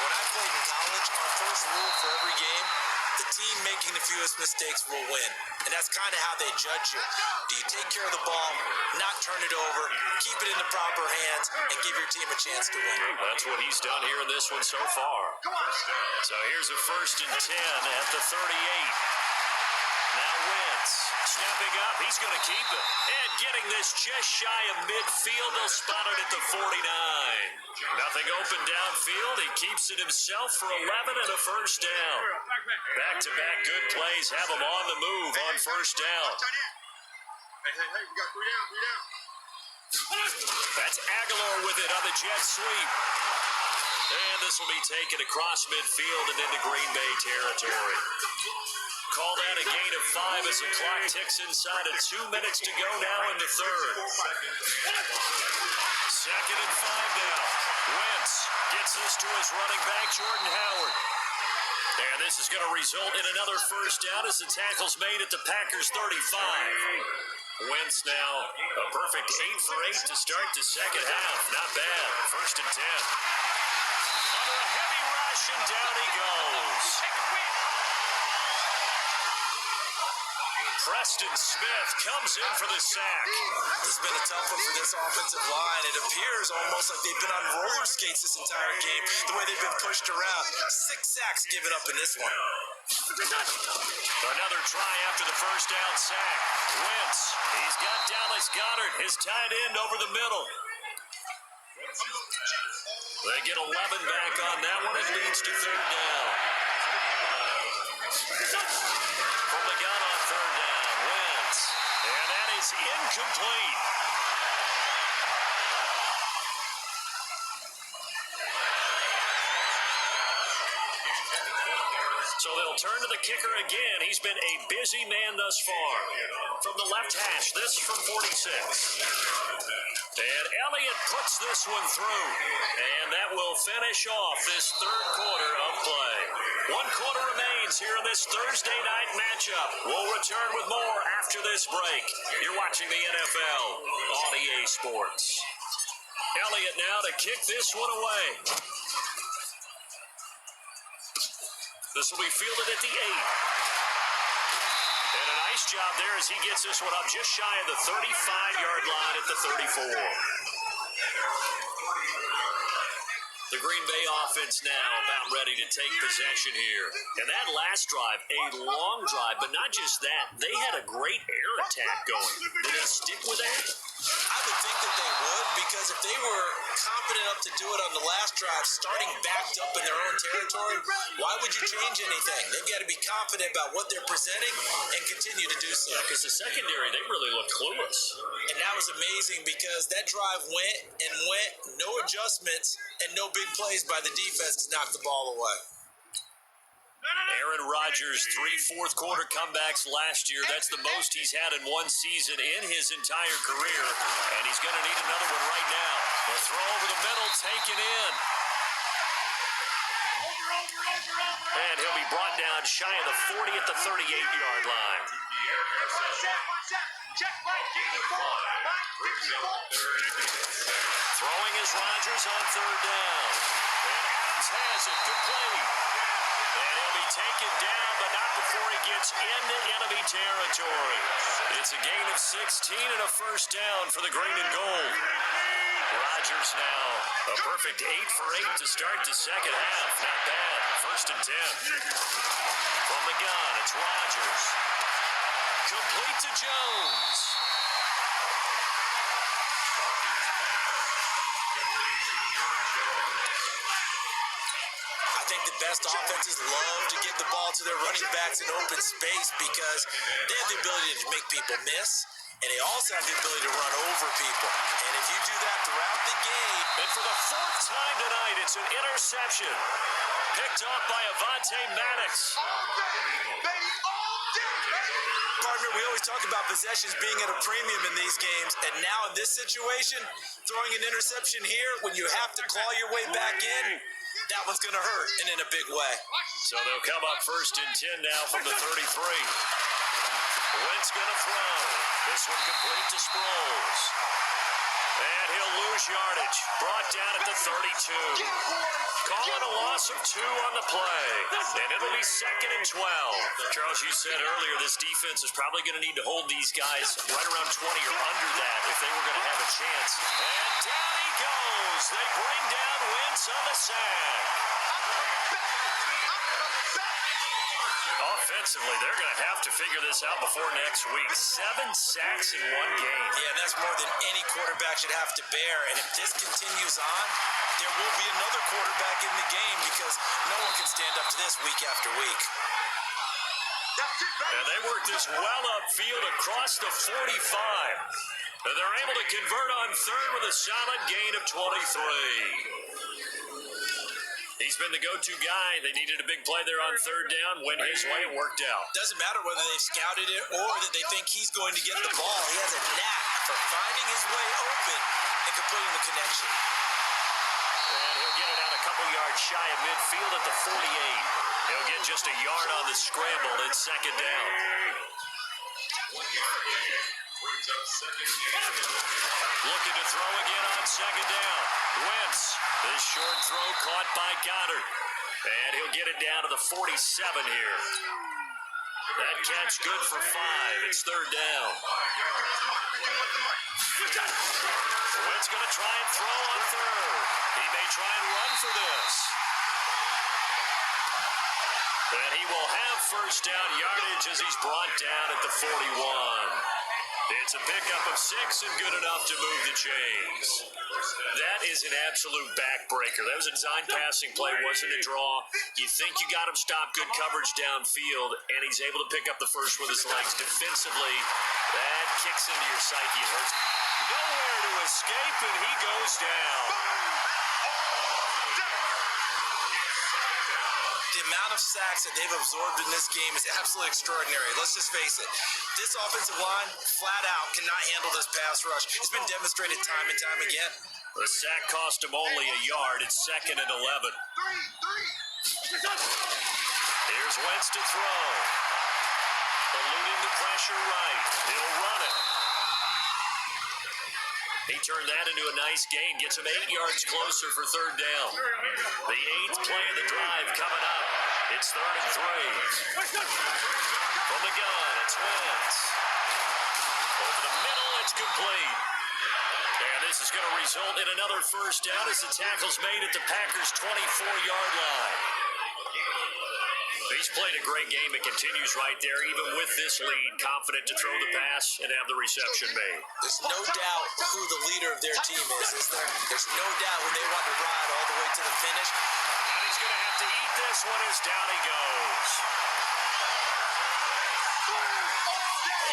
Speaker 2: When I played in college, our first rule for every game, the team making the fewest mistakes will win. And that's kind of how they judge you. Do you take care of the ball, not turn it over, keep it in the proper hands, and give your team a chance to win?
Speaker 1: That's what he's done here in this one so far. So here's a 1st and 10 at the 38. Now Wentz snapping up. He's going to keep it. And getting this just shy of midfield. They'll spot it at the 49. Nothing open downfield. He keeps it himself for 11 and a first down. Back-to-back good plays have him on the move on first down.
Speaker 3: Hey, we got 3 down.
Speaker 1: That's Aguilar with it on the jet sweep. And this will be taken across midfield and into Green Bay territory. Call that a gain of 5 as the clock ticks inside of 2 minutes to go now in the 3rd. 2nd and 5 now. Wentz gets this to his running back, Jordan Howard. And this is going to result in another first down as the tackle's made at the Packers' 35. Wentz now a perfect 8 for 8 to start the second half. Not bad. 1st and 10. Under a heavy rush, and down he goes. Preston Smith comes in for the sack.
Speaker 2: This has been a tough one for this offensive line. It appears almost like they've been on roller skates this entire game, the way they've been pushed around. 6 sacks given up in this one.
Speaker 1: Another try after the first down sack. Wentz, he's got Dallas Goedert, his tight end, over the middle. They get 11 back on that one. It leads to 3rd down. From the gun on 3rd down, Wentz. And that is incomplete. So they'll turn to the kicker again. He's been a busy man thus far. From the left hash, this from 46. And Elliott puts this one through. And that will finish off this third quarter of play. 1 quarter remains here in this Thursday night matchup. We'll return with more after this break. You're watching the NFL on EA Sports. Elliott now to kick this one away. This will be fielded at the 8. And a nice job there as he gets this one up just shy of the 35-yard line at the 34. The Green Bay offense now about ready to take possession here. And that last drive, a long drive, but not just that. They had a great air attack going. Did they stick with that?
Speaker 2: I would think that they would, because if they were confident enough to do it on the last drive, starting backed up in their own territory, why would you change anything? They've got to be confident about what they're presenting and continue to do so.
Speaker 1: Yeah, because the secondary, they really looked clueless.
Speaker 2: And that was amazing because that drive went and went, no adjustments, and no big plays by the defense to knock the ball away.
Speaker 1: Aaron Rodgers, 3 fourth-quarter comebacks last year. That's the most he's had in one season in his entire career, and he's going to need another one right now. The throw over the middle, taken in. And he'll be brought down shy of the 40 at the 38-yard line. Throwing is Rodgers on third down. And Adams has it, complete. And he'll be taken down, but not before he gets into enemy territory. It's a gain of 16 and a first down for the green and gold. Rodgers now a perfect 8 for 8 to start the second half. Not bad. First and 10. From the gun, it's Rodgers. Complete to Jones.
Speaker 2: I think the best offenses love to get the ball to their running backs in open space because they have the ability to make people miss, and they also have the ability to run over people. And if you do that throughout the game...
Speaker 1: And for the 4th time tonight, it's an interception. Picked off by Avonte Maddox.
Speaker 2: Partner, we always talk about possessions being at a premium in these games, and now in this situation, throwing an interception here when you have to claw your way back in, that one's going to hurt, and in a big way.
Speaker 1: So they'll come up first and 10 now from the 33. Wentz going to throw. This one complete to Sproles. And he'll lose yardage. Brought down at the 32. Calling a loss of 2 on the play. And it'll be 2nd and 12. Charles, you said earlier this defense is probably going to need to hold these guys right around 20 or under that if they were going to have a chance. And down he goes. They bring down Wentz on the sack. Offensively, they're going to have to figure this out before next week. 7 sacks in one game.
Speaker 2: Yeah, that's more than any quarterback should have to bear. And if this continues on, there will be another quarterback in the game because no one can stand up to this week after week.
Speaker 1: And they work this well upfield across the 45. And they're able to convert on third with a solid gain of 23. He's been the go-to guy. They needed a big play there on third down. Went his way, it worked out.
Speaker 2: Doesn't matter whether they've scouted it or that they think he's going to get the ball. He has a knack for finding his way open and completing the connection.
Speaker 1: And he'll get it out a couple yards shy of midfield at the 48. He'll get just a yard on the scramble. It's 2nd down. Looking to throw again on 2nd down. Wentz. This short throw caught by Goddard. And he'll get it down to the 47 here. That catch good for 5. It's 3rd down. Wentz going to try and throw on third. He may try and run for this. And he will have first down yardage as he's brought down at the 41. It's a pickup of 6 and good enough to move the chains. That is an absolute backbreaker. That was a design passing play, wasn't a draw. You think you got him stopped, good coverage downfield, and he's able to pick up the first with his legs. Defensively, that kicks into your psyche. It hurts. Nowhere to escape, and he goes down.
Speaker 2: The amount of sacks that they've absorbed in this game is absolutely extraordinary. Let's just face it. This offensive line, flat out, cannot handle this pass rush. It's been demonstrated time and time again.
Speaker 1: The sack cost him only a yard. It's 2nd and 11. Here's Wentz to throw. Eluding the pressure right. He'll run it. He turned that into a nice gain. Gets him 8 yards closer for 3rd down. The 8th play of the drive coming up. It's 3rd and 3. From the gun, it's Wentz. Over the middle, it's complete. And this is going to result in another first down as the tackle's made at the Packers' 24-yard line. He's played a great game. It continues right there, even with this lead, confident to throw the pass and have the reception made.
Speaker 2: There's no doubt who the leader of their team is there? There's no doubt when they want to ride all the way to the finish.
Speaker 1: And he's going to have to eat this one as down he goes.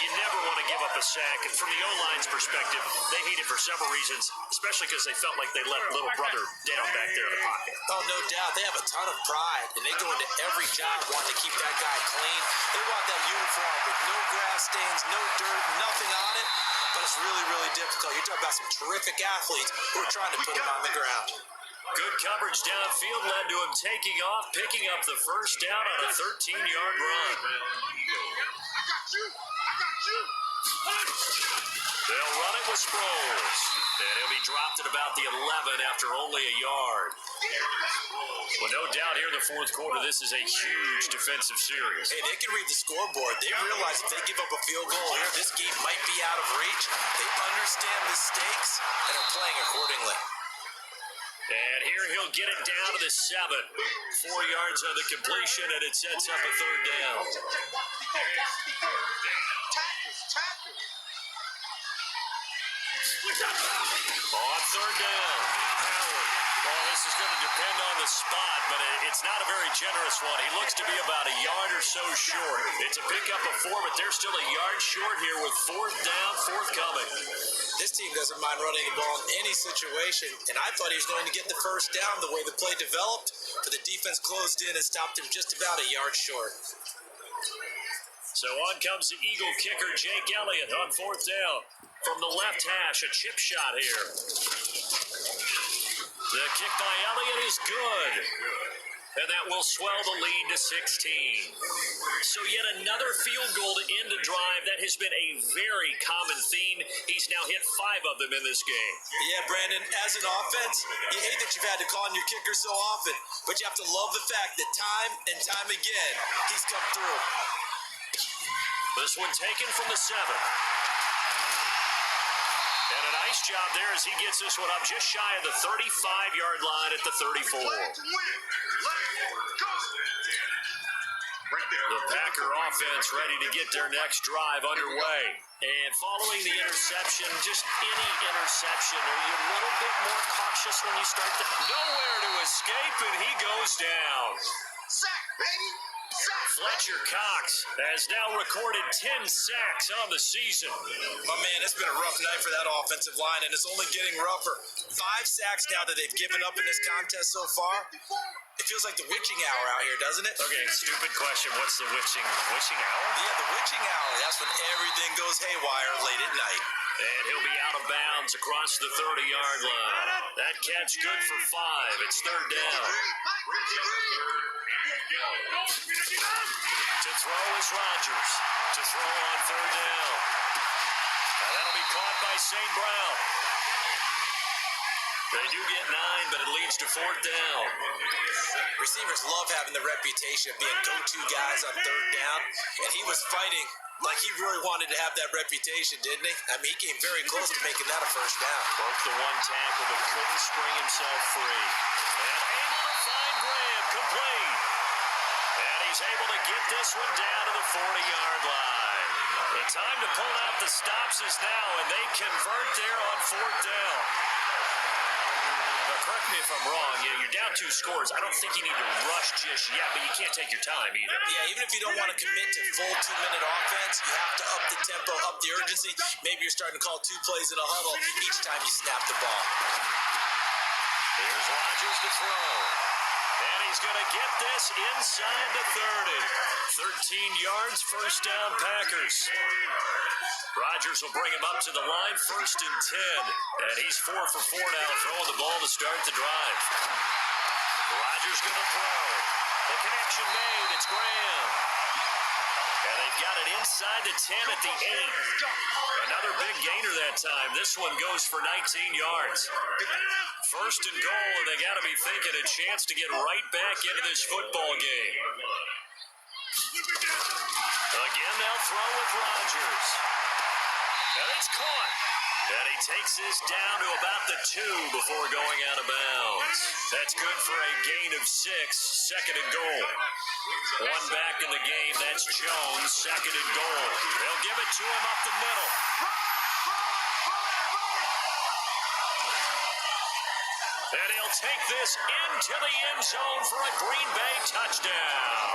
Speaker 1: You never want to give up a sack, and from the O-line's perspective, they hate it for several reasons, especially because they felt like they let little brother down back there in the pocket.
Speaker 2: Oh, no doubt. They have a ton of pride, and they go into every job wanting to keep that guy clean. They want that uniform with no grass stains, no dirt, nothing on it, but it's really, really difficult. You're talking about some terrific athletes who are trying to put him on the ground.
Speaker 1: Good coverage downfield led to him taking off, picking up the first down on a 13-yard run. They'll run it with Sproles. And he'll be dropped at about the 11 after only a yard. Well, no doubt here in the 4th quarter, this is a huge defensive series.
Speaker 2: Hey, they can read the scoreboard. They realize if they give up a field goal here, this game might be out of reach. They understand the stakes and are playing accordingly.
Speaker 1: And here he'll get it down to the 7. 4 yards on the completion, and it sets up a 3rd down. On 3rd down, Howard. Well, this is going to depend on the spot, but it's not a very generous one. He looks to be about a yard or so short. It's a pickup of 4, but they're still a yard short here with 4th down, forthcoming.
Speaker 2: This team doesn't mind running the ball in any situation, and I thought he was going to get the first down the way the play developed, but the defense closed in and stopped him just about a yard short.
Speaker 1: So on comes the Eagle kicker, Jake Elliott, on 4th down. From the left hash, a chip shot here. The kick by Elliott is good. And that will swell the lead to 16. So yet another field goal to end a drive. That has been a very common theme. He's now hit 5 of them in this game.
Speaker 2: Yeah, Brandon, as an offense, you hate that you've had to call on your kicker so often, but you have to love the fact that time and time again, he's come through.
Speaker 1: This one taken from the 7. And a nice job there as he gets this one up just shy of the 35-yard line at the 34. The Packer offense ready to get their next drive underway. And following the interception, just any interception, are you a little bit more cautious when you start to... Nowhere to escape, and he goes down.
Speaker 3: Sack, baby!
Speaker 1: Fletcher Cox has now recorded 10 sacks on the season.
Speaker 2: My man, it's been a rough night for that offensive line, and it's only getting rougher. 5 sacks now that they've given up in this contest so far. It feels like the witching hour out here, doesn't it?
Speaker 1: Okay, stupid question. What's the witching hour?
Speaker 2: Yeah, the witching hour. That's when everything goes haywire late at night.
Speaker 1: And he'll be out of bounds across the 30-yard line. That catch good for 5. It's 3rd down. To throw is Rodgers. To throw on 3rd down. And that'll be caught by St. Brown. They do get 9, but it leads to 4th down.
Speaker 2: Receivers love having the reputation of being go-to guys on 3rd down, and he was fighting like he really wanted to have that reputation, didn't he? I mean, he came very close to making that a first down.
Speaker 1: Broke the 1 tackle, but couldn't spring himself free. And able to find Graham, complete. And he's able to get this one down to the 40-yard line. The time to pull out the stops is now, and they convert there on 4th down. Now, correct me if I'm wrong. You're down 2 scores. I don't think you need to rush just yet, but you can't take your time either.
Speaker 2: Yeah, even if you don't want to commit to full 2-minute offense, you have to up the tempo, up the urgency. Maybe you're starting to call 2 plays in a huddle each time you snap the ball.
Speaker 1: Here's Rodgers to throw. And he's going to get this inside the 30. 13 yards, first down, Packers. Rodgers will bring him up to the line, first and 10. And he's 4 for 4 now, throwing the ball to start the drive. Rodgers going to throw. The connection made. It's Graham. And they've got it inside the 10 at the 8. Another big gainer that time. This one goes for 19 yards. First and goal, and they got to be thinking a chance to get right back into this football game. Again, they'll throw with Rodgers. And it's caught. And he takes this down to about the 2 before going out of bounds. That's good for a gain of 6, second and goal. One back in the game, that's Jones, second and goal. They'll give it to him up the middle. And he'll take this into the end zone for a Green Bay touchdown.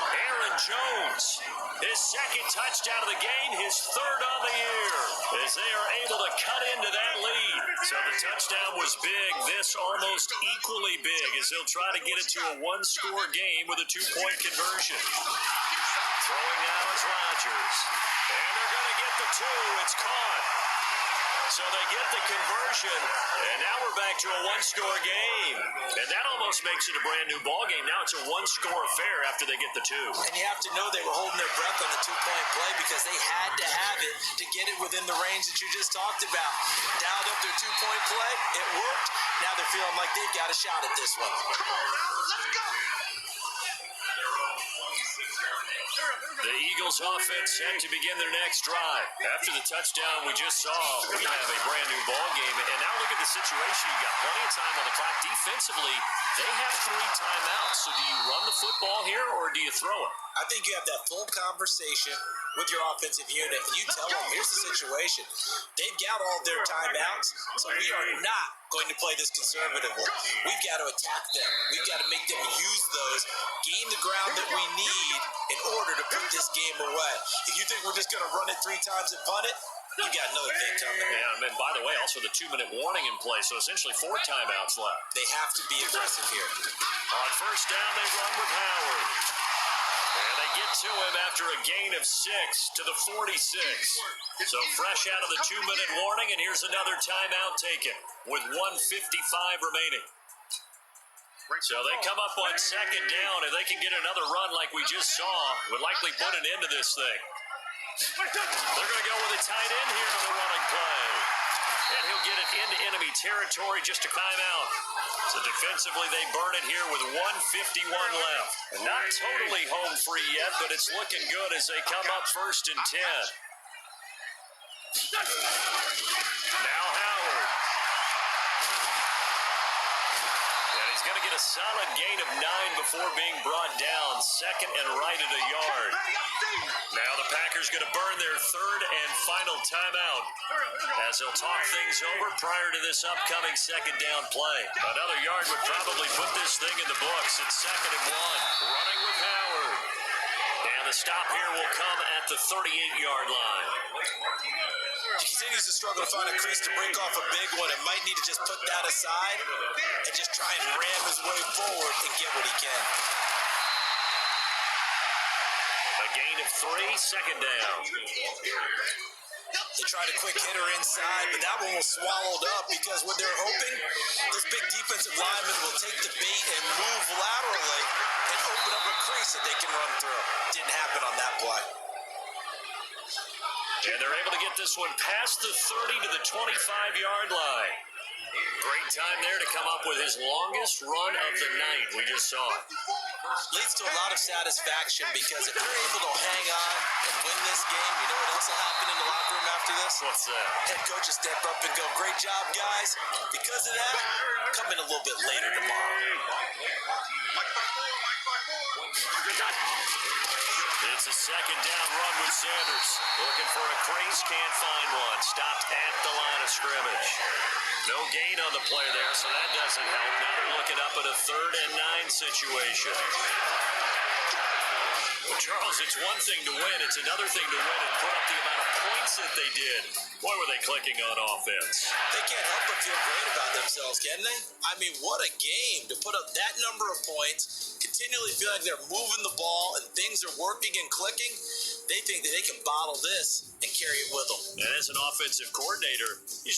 Speaker 1: Aaron Jones, his second touchdown of the game, his third on the year, as they are able to cut into that lead. So the touchdown was big, this almost equally big, as they'll try to get it to a one-score game with a 2-point conversion. Throwing now is Rodgers. And they're going to get the 2. It's caught. So they get the conversion, and now we're back to a one-score game. And that almost makes it a brand-new ball game. Now it's a one-score affair after they get the 2.
Speaker 2: And you have to know they were holding their breath on the 2-point play because they had to have it to get it within the range that you just talked about. Dialed up their 2-point play. It worked. Now they're feeling like they've got a shot at this one.
Speaker 3: Come on now, let's go.
Speaker 1: The Eagles offense set to begin their next drive. After the touchdown we just saw, we have a brand new ball game. And now look at the situation. You got plenty of time on the clock. Defensively, they have 3 timeouts. So do you run the football here or do you throw it?
Speaker 2: I think you have that full conversation with your offensive unit. And you tell them, here's the situation. They've got all their timeouts, so we are not going to play this conservatively. We've got to attack them. We've got to make them use those, gain the ground that we need in order to put this game away. If you think we're just going to run it 3 times and punt it, you got another thing coming.
Speaker 1: Yeah, and by the way, also the 2-minute warning in play, so essentially 4 timeouts left.
Speaker 2: They have to be aggressive here.
Speaker 1: On first down, they run with Howard. And they get to him after a gain of 6 to the 46. So fresh out of the 2-minute warning, and here's another timeout taken with 1:55 remaining. So they come up on second down, and they can get another run like we just saw, would likely put an end to this thing. They're going to go with a tight end here on the running play. And he'll get it into enemy territory, just a timeout. So defensively, they burn it here with 1:51 left. And not totally home free yet, but it's looking good as they come up first and 10. Now Howard. And he's going to get a solid gain of 9 before being brought down. Second and right at a yard. Now the Packers going to burn their third and final timeout as they'll talk things over prior to this upcoming second down play. Another yard would probably put this thing in the books. It's second and 1. Running with Howard. And the stop here will come at the 38-yard line.
Speaker 2: He continues to struggle to find a crease to break off a big one and might need to just put that aside and just try and ram his way forward and get what he can.
Speaker 1: A gain of 3, second down.
Speaker 2: They tried a quick hitter inside, but that one was swallowed up because what they're hoping, this big defensive lineman will take the bait and move laterally and open up a crease that they can run through. Didn't happen on that play.
Speaker 1: And they're able to get this one past the 30 to the 25-yard line. Great time there to come up with his longest run of the night. We just saw it.
Speaker 2: Leads to a lot of satisfaction because if they're able to hang on and win this game, you know what else will happen in the locker room after this?
Speaker 1: What's that?
Speaker 2: Head coach will step up and go, great job, guys. Because of that, come in a little bit later tomorrow.
Speaker 1: It's a second down run with Sanders. Looking for a crease, can't find one. Stopped at the line of scrimmage. No gain on the play there, so that doesn't help. Now they're looking up at a 3rd and 9 situation. Charles, it's one thing to win. It's another thing to win and put up the amount of points that they did. Boy, were they clicking on offense.
Speaker 2: They can't help but feel great about themselves, can they? I mean, what a game to put up that number of points, continually feel like they're moving the ball and things are working and clicking. They think that they can bottle this and carry it with them.
Speaker 1: And as an offensive coordinator, you